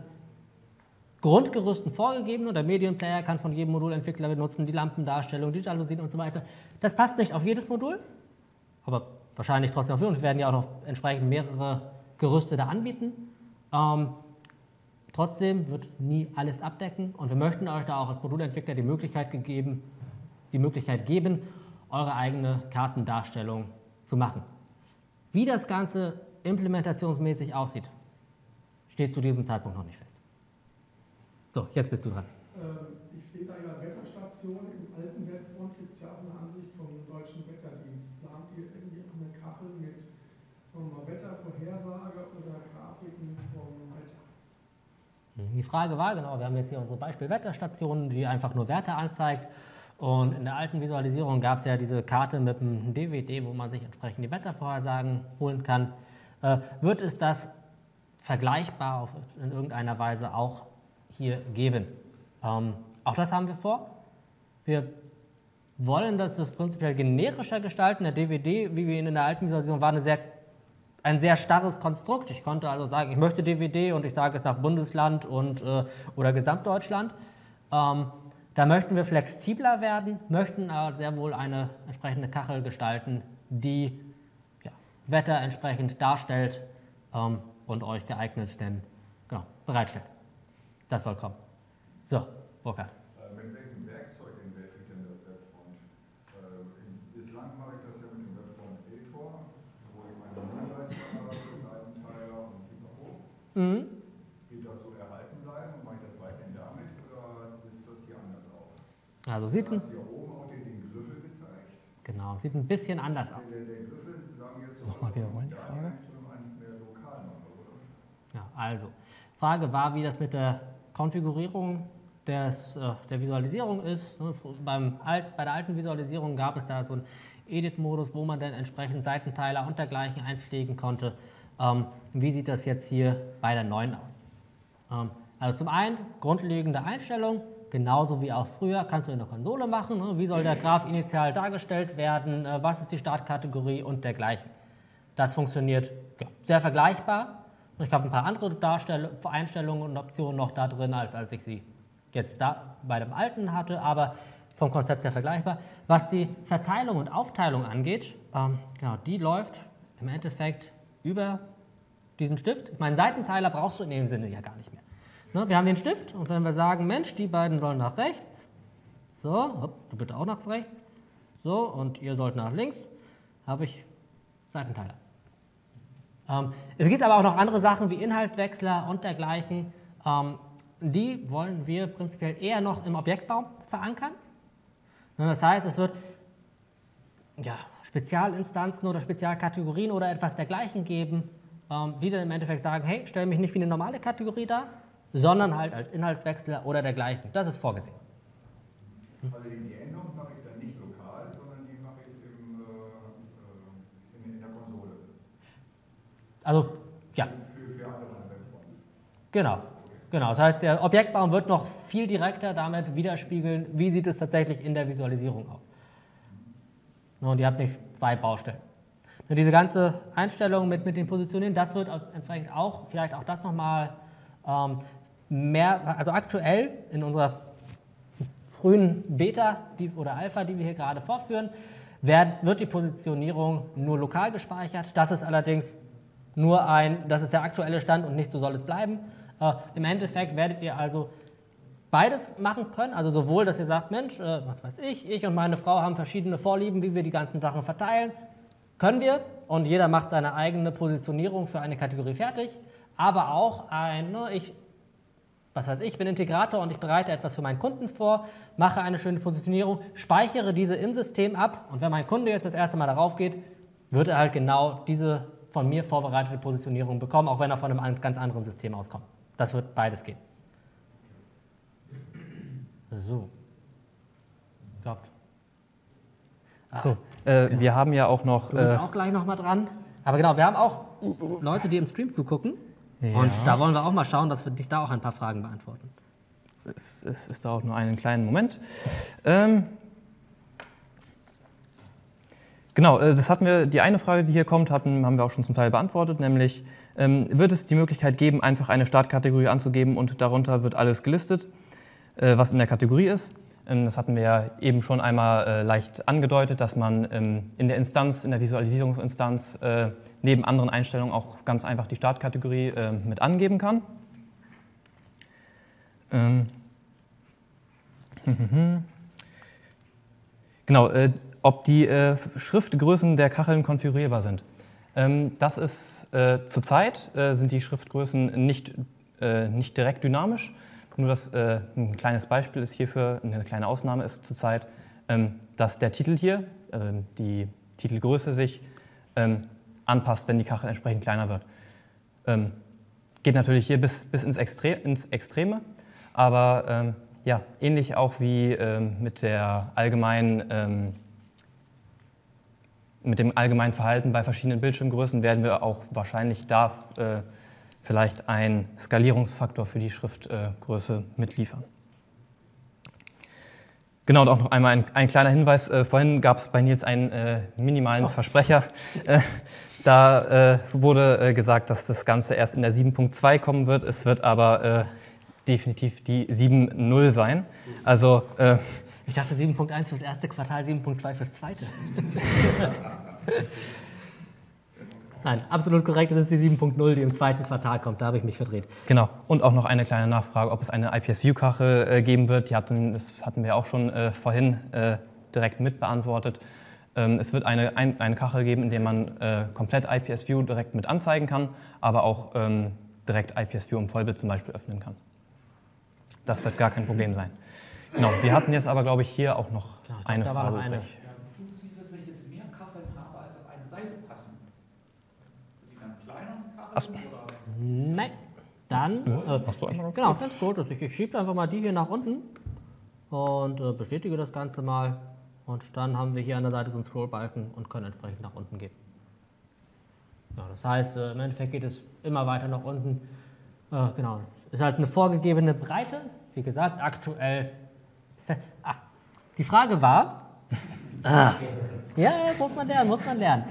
Grundgerüsten vorgegeben und der Medienplayer kann von jedem Modulentwickler benutzen, die Lampendarstellung, die Jalousien und so weiter. Das passt nicht auf jedes Modul, aber wahrscheinlich trotzdem auf jeden. Und wir werden ja auch noch entsprechend mehrere Gerüste da anbieten. Trotzdem wird es nie alles abdecken und wir möchten euch da auch als Modulentwickler die Möglichkeit geben, eure eigene Kartendarstellung zu machen. Wie das Ganze implementationsmäßig aussieht, steht zu diesem Zeitpunkt noch nicht fest. So, jetzt bist du dran. Ich sehe da ja Wetterstation. Im alten Webfront gibt es ja auch eine Ansicht vom Deutschen Wetterdienst. Plant ihr irgendwie eine Kachel mit Wettervorhersage oder Grafiken vom Wetter? Die Frage war, genau, wir haben jetzt hier unsere Beispiel-Wetterstation, die einfach nur Werte anzeigt. Und in der alten Visualisierung gab es ja diese Karte mit einem DVD, wo man sich entsprechend die Wettervorhersagen holen kann. Wird es das vergleichbar in irgendeiner Weise auch hier geben? Auch das haben wir vor. Wir wollen das prinzipiell generischer gestalten. Der DVD, wie wir ihn in der alten Visualisierung war, ein sehr starres Konstrukt. Ich konnte also sagen, ich möchte DVD und ich sage es nach Bundesland oder Gesamtdeutschland. Da möchten wir flexibler werden, möchten aber sehr wohl eine entsprechende Kachel gestalten, die Wetter entsprechend darstellt und euch geeignet bereitstellt. Das soll kommen. So, Burkhard. Mit welchem Werkzeug entwickelt denn das Webfront? Bislang mache ich das ja mit dem Webfront Editor, wo ich meine Hinweise habe, Seitenteiler und Pipapo. Wird das so erhalten bleiben und mache ich das weiterhin damit oder setzt das hier anders auf? Also du hast hier oben auch den Griffel gezeigt. Genau, sieht ein bisschen anders aus. Der Griffel, Sie sagen jetzt nochmal wiederholen die Frage. Eigentlich mehr lokal machen, oder? Ja, also, Frage war, wie das mit der Konfigurierung der Visualisierung ist. Bei der alten Visualisierung gab es da so einen Edit-Modus, wo man dann entsprechend Seitenteiler und dergleichen einpflegen konnte. Wie sieht das jetzt hier bei der neuen aus? Also zum einen grundlegende Einstellung, genauso wie auch früher, kannst du in der Konsole machen. Ne? Wie soll der Graph initial dargestellt werden? Was ist die Startkategorie und dergleichen? Das funktioniert sehr vergleichbar. Ich habe ein paar andere Einstellungen und Optionen noch da drin, als ich sie jetzt da bei dem alten hatte, aber vom Konzept her vergleichbar. Was die Verteilung und Aufteilung angeht, die läuft im Endeffekt über diesen Stift. Ich meine, Seitenteiler brauchst du in dem Sinne ja gar nicht mehr. Ne, wir haben den Stift und wenn wir sagen, Mensch, die beiden sollen nach rechts, so, du bitte auch nach rechts, so, und ihr sollt nach links, habe ich Seitenteiler. Es gibt aber auch noch andere Sachen wie Inhaltswechsler und dergleichen. Die wollen wir prinzipiell eher noch im Objektbaum verankern. Das heißt, es wird Spezialinstanzen oder Spezialkategorien oder etwas dergleichen geben, die dann im Endeffekt sagen, hey, stell mich nicht wie eine normale Kategorie dar, sondern halt als Inhaltswechsler oder dergleichen. Das ist vorgesehen. Also die Änderung mache ich dann nicht lokal, sondern die mache ich in der Konsole. Also, ja. Für andere Webfronts. Genau. Das heißt, der Objektbaum wird noch viel direkter damit widerspiegeln, wie sieht es tatsächlich in der Visualisierung aus. Und ihr habt nicht zwei Baustellen. Und diese ganze Einstellung mit den Positionieren, das wird entsprechend auch, vielleicht auch das nochmal mehr, also aktuell in unserer frühen Beta oder Alpha, die wir hier gerade vorführen, wird die Positionierung nur lokal gespeichert. Das ist allerdings das ist der aktuelle Stand und nicht so soll es bleiben. Im Endeffekt werdet ihr also beides machen können, also sowohl, dass ihr sagt, Mensch, was weiß ich und meine Frau haben verschiedene Vorlieben, wie wir die ganzen Sachen verteilen, können wir und jeder macht seine eigene Positionierung für eine Kategorie fertig, aber auch ich was weiß ich, bin Integrator und ich bereite etwas für meinen Kunden vor, mache eine schöne Positionierung, speichere diese im System ab und wenn mein Kunde jetzt das erste Mal darauf geht, wird er halt genau diese von mir vorbereitete Positionierung bekommen, auch wenn er von einem ganz anderen System auskommt. Das wird beides gehen. So. Glaubt. So, wir haben ja auch noch... Du bist auch gleich nochmal dran. Aber genau, wir haben auch Leute, die im Stream zugucken. Ja. Und da wollen wir auch mal schauen, dass wir dich da auch ein paar Fragen beantworten. Es dauert nur einen kleinen Moment. Genau, das hatten wir, die eine Frage, die hier kommt, haben wir auch schon zum Teil beantwortet, nämlich wird es die Möglichkeit geben, einfach eine Startkategorie anzugeben und darunter wird alles gelistet, was in der Kategorie ist. Das hatten wir ja eben schon einmal leicht angedeutet, dass man in der Instanz, in der Visualisierungsinstanz neben anderen Einstellungen auch ganz einfach die Startkategorie mit angeben kann. Genau, ob die Schriftgrößen der Kacheln konfigurierbar sind. Das ist zurzeit sind die Schriftgrößen nicht direkt dynamisch. Nur ein kleines Beispiel ist hierfür, eine kleine Ausnahme ist zurzeit, dass der Titel hier, die Titelgröße sich anpasst, wenn die Kachel entsprechend kleiner wird. Geht natürlich hier bis ins Extreme, aber ja, ähnlich auch wie mit dem allgemeinen Verhalten bei verschiedenen Bildschirmgrößen werden wir auch wahrscheinlich da vielleicht einen Skalierungsfaktor für die Schriftgröße mitliefern. Genau, und auch noch einmal ein kleiner Hinweis. Vorhin gab es bei Nils einen minimalen Versprecher. Da wurde gesagt, dass das Ganze erst in der 7.2 kommen wird. Es wird aber definitiv die 7.0 sein. Also, ich dachte 7.1 fürs erste Quartal, 7.2 fürs zweite. Nein, absolut korrekt, es ist die 7.0, die im zweiten Quartal kommt, da habe ich mich verdreht. Genau, und auch noch eine kleine Nachfrage, ob es eine IPS-View-Kachel geben wird. Das hatten wir auch schon vorhin direkt mitbeantwortet. Es wird eine Kachel geben, in der man komplett IPS-View direkt mit anzeigen kann, aber auch direkt IPS-View im Vollbild zum Beispiel öffnen kann. Das wird gar kein Problem sein. Genau, wir hatten jetzt aber, glaube ich, hier auch noch eine Frage übrig. Wie funktioniert das, wenn ich jetzt mehr Kacheln habe, als auf eine Seite passen? Die dann kleiner Kacheln oder? Nein. Dann, Hast du einfach noch? genau, das ist gut. Ich schiebe einfach mal die hier nach unten und bestätige das Ganze mal. Und dann haben wir hier an der Seite so einen Scrollbalken und können entsprechend nach unten gehen. Ja, das heißt, im Endeffekt geht es immer weiter nach unten. Genau, ist halt eine vorgegebene Breite. Wie gesagt, aktuell. Die Frage war. Ja, muss man lernen.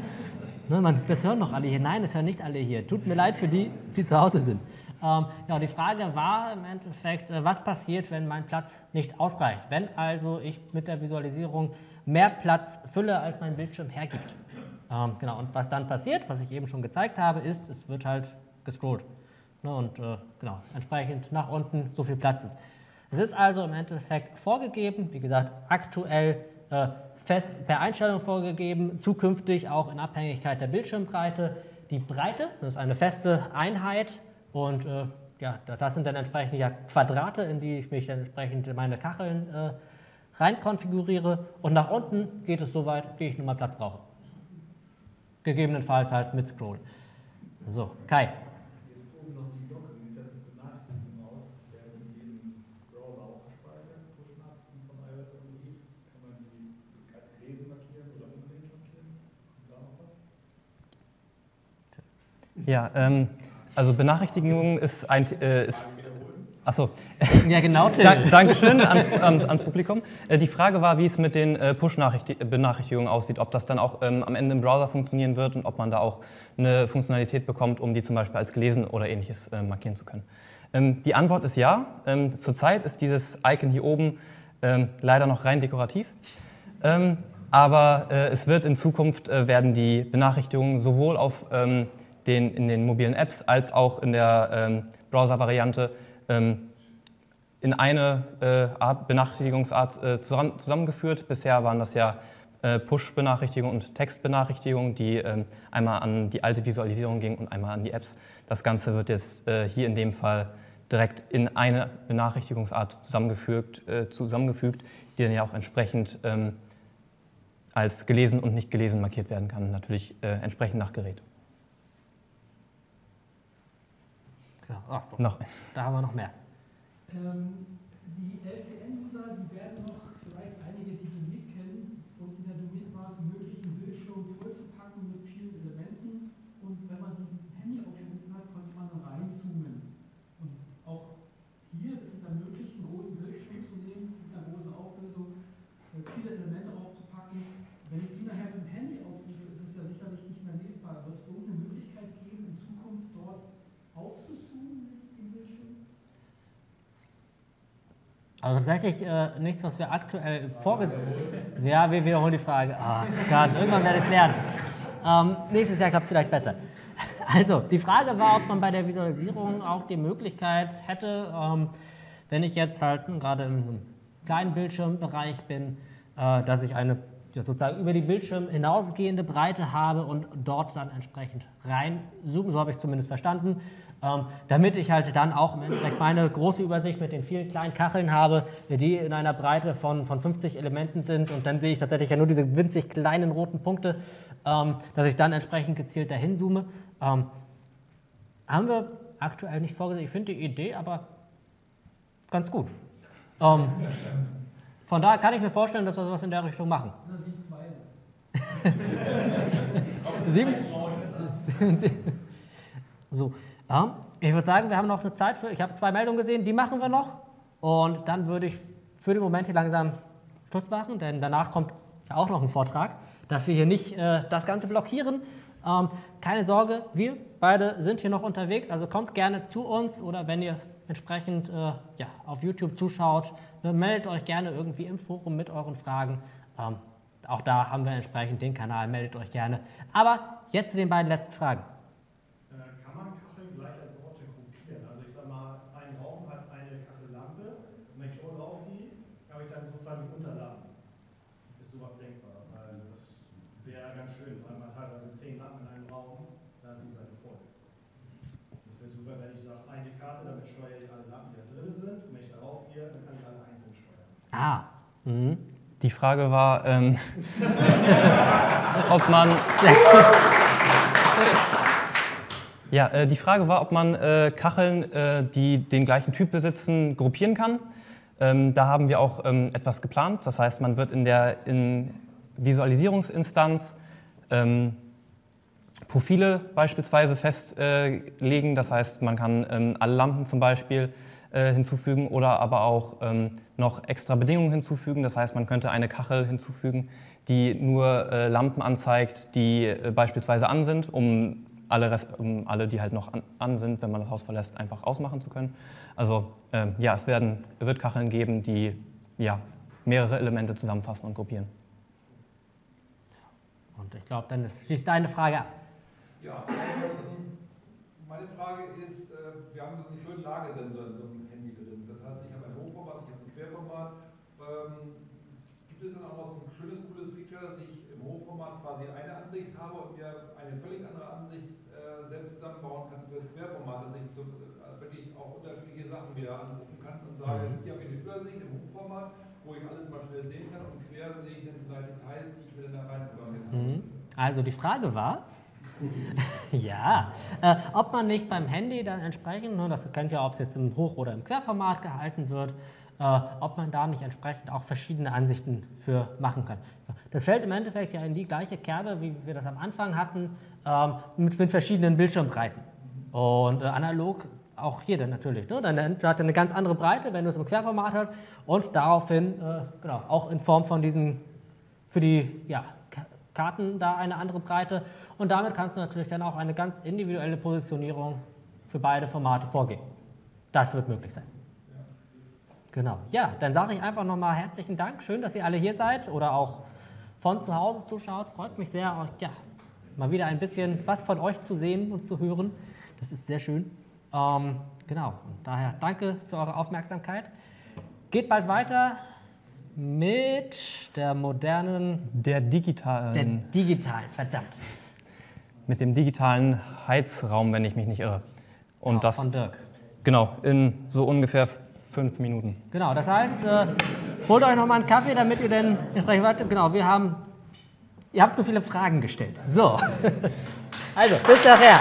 Ne, das hören doch alle hier. Nein, das hören nicht alle hier. Tut mir leid für die, die zu Hause sind. Ja, die Frage war im Endeffekt, was passiert, wenn mein Platz nicht ausreicht? Wenn also ich mit der Visualisierung mehr Platz fülle, als mein Bildschirm hergibt. Genau, und was dann passiert, was ich eben schon gezeigt habe, ist, es wird halt gescrollt. Ne, und genau, entsprechend nach unten so viel Platz ist. Es ist also im Endeffekt vorgegeben, wie gesagt, aktuell fest per Einstellung vorgegeben, zukünftig auch in Abhängigkeit der Bildschirmbreite. Die Breite, das ist eine feste Einheit und ja, das sind dann entsprechend ja Quadrate, in die ich mich dann entsprechend meine Kacheln rein konfiguriere und nach unten geht es so weit, wie ich nun mal Platz brauche. Gegebenenfalls halt mit Scroll. So, Kai. Ja, also Benachrichtigung ist ein... Achso. Ja, genau. Dankeschön ans Publikum. Die Frage war, wie es mit den Push-Benachrichtigungen aussieht, ob das dann auch am Ende im Browser funktionieren wird und ob man da auch eine Funktionalität bekommt, um die zum Beispiel als gelesen oder ähnliches markieren zu können. Die Antwort ist ja. Zurzeit ist dieses Icon hier oben leider noch rein dekorativ. Aber es wird in Zukunft werden die Benachrichtigungen sowohl auf in den mobilen Apps als auch in der Browser-Variante in eine Benachrichtigungsart zusammengeführt. Bisher waren das ja Push-Benachrichtigungen und Textbenachrichtigungen, die einmal an die alte Visualisierung gingen und einmal an die Apps. Das Ganze wird jetzt hier in dem Fall direkt in eine Benachrichtigungsart zusammengefügt, die dann ja auch entsprechend als gelesen und nicht gelesen markiert werden kann, natürlich entsprechend nach Gerät. Genau. Ach so. Da haben wir noch mehr. Die LCN-User, die werden noch vielleicht einige, die Domain kennen und in der Domain war es möglich, einen Bildschirm vollzupacken mit vielen Elementen und wenn man die Handy aufgerufen hat, konnte man dann reinzoomen. Und auch hier ist es ja möglich, einen großen Bildschirm zu nehmen, mit einer großen Auflösung, viele Elemente aufzupacken. Wenn ich die nachher mit dem Handy aufrufe, ist es ja sicherlich nicht mehr lesbar. Wird es irgendeine Möglichkeit geben, in Zukunft dort aufzuzoomen, den Bildschirm? Also tatsächlich nichts, was wir aktuell vorgesehen haben. Ja, wir wiederholen die Frage. Oh Gott, irgendwann werde ich es lernen. Nächstes Jahr klappt es vielleicht besser. Also, die Frage war, ob man bei der Visualisierung auch die Möglichkeit hätte, wenn ich jetzt halt gerade im kleinen Bildschirmbereich bin, dass ich eine sozusagen über die Bildschirm hinausgehende Breite habe und dort dann entsprechend reinzoomen, so habe ich es zumindest verstanden, damit ich halt dann auch im Endeffekt meine große Übersicht mit den vielen kleinen Kacheln habe, die in einer Breite von 50 Elementen sind und dann sehe ich tatsächlich ja nur diese winzig kleinen roten Punkte, dass ich dann entsprechend gezielt dahin zoome. Haben wir aktuell nicht vorgesehen. Ich finde die Idee aber ganz gut. Von daher kann ich mir vorstellen, dass wir sowas in der Richtung machen. So, ich würde sagen, wir haben noch eine Zeit für, ich habe 2 Meldungen gesehen, die machen wir noch. Und dann würde ich für den Moment hier langsam Schluss machen, denn danach kommt ja auch noch ein Vortrag, dass wir hier nicht das Ganze blockieren. Keine Sorge, wir beide sind hier noch unterwegs, also kommt gerne zu uns oder wenn ihr entsprechend auf YouTube zuschaut, meldet euch gerne irgendwie im Forum mit euren Fragen. Auch da haben wir entsprechend den Kanal, meldet euch gerne. Aber jetzt zu den beiden letzten Fragen. Kann man Kacheln gleich als Orte gruppieren? Also ich sage mal, ein Raum hat eine Kachellampe und wenn ich oben drauf gehe, habe ich dann sozusagen die Unterlagen. Ist sowas denkbar? Weil das wäre ganz schön, weil man teilweise 10 Lampen in einem Raum, da ist die Seite voll. Das wäre super, wenn ich sage, eine Karte, damit steuere ich alle Lampen, die da drin sind. Und wenn ich darauf gehe, dann kann ich alle einzeln steuern. Die Frage war, ob man... Ja, die Frage war, ob man Kacheln, die den gleichen Typ besitzen, gruppieren kann. Da haben wir auch etwas geplant. Das heißt, man wird in der Visualisierungsinstanz Profile beispielsweise festlegen. Das heißt, man kann alle Lampen zum Beispiel hinzufügen oder aber auch noch extra Bedingungen hinzufügen. Das heißt, man könnte eine Kachel hinzufügen, die nur Lampen anzeigt, die beispielsweise an sind, um alle, die halt noch an sind, wenn man das Haus verlässt, einfach ausmachen zu können. Also ja, es wird Kacheln geben, die ja, mehrere Elemente zusammenfassen und gruppieren. Und ich glaube, dann schließt deine Frage ab. Ja, meine Frage ist, wir haben so einen schönen Lagesensor in so einem Handy drin. Das heißt, ich habe ein Hochformat, ich habe ein Querformat. Gibt es dann auch noch so ein schönes, cooles Feature, dass ich im Hochformat quasi eine Ansicht habe und mir eine völlig andere Ansicht selbst zusammenbauen kann für das Querformat, dass ich wirklich auch unterschiedliche Sachen wieder angucken kann und sage, hier habe ich eine Übersicht im Hochformat, wo ich alles mal schnell sehen kann und quer sehe ich dann vielleicht Details, die ich mir dann da reinprogrammiert habe. Also die Frage war, ja, ob man nicht beim Handy dann entsprechend, das kennt ja, ob es jetzt im Hoch- oder im Querformat gehalten wird, ob man da nicht entsprechend auch verschiedene Ansichten für machen kann. Das fällt im Endeffekt ja in die gleiche Kerbe, wie wir das am Anfang hatten, mit verschiedenen Bildschirmbreiten. Und analog auch hier dann natürlich. Ne? Dann hat er eine ganz andere Breite, wenn du es im Querformat hast und daraufhin genau, auch in Form von diesen, für die Karten da eine andere Breite. Und damit kannst du natürlich dann auch eine ganz individuelle Positionierung für beide Formate vorgeben. Das wird möglich sein. Genau. Ja, dann sage ich einfach nochmal herzlichen Dank. Schön, dass ihr alle hier seid oder auch von zu Hause zuschaut. Freut mich sehr, euch mal wieder ein bisschen was von euch zu sehen und zu hören. Das ist sehr schön. Genau. Und daher danke für eure Aufmerksamkeit. Geht bald weiter mit der modernen... Der digitalen, verdammt. Mit dem digitalen Heizraum, wenn ich mich nicht irre. Und Von Dirk. Genau, in so ungefähr 5 Minuten. Genau, das heißt, holt euch nochmal einen Kaffee, damit ihr dann entsprechend weiter. Genau, ihr habt so viele Fragen gestellt. So, also, bis nachher.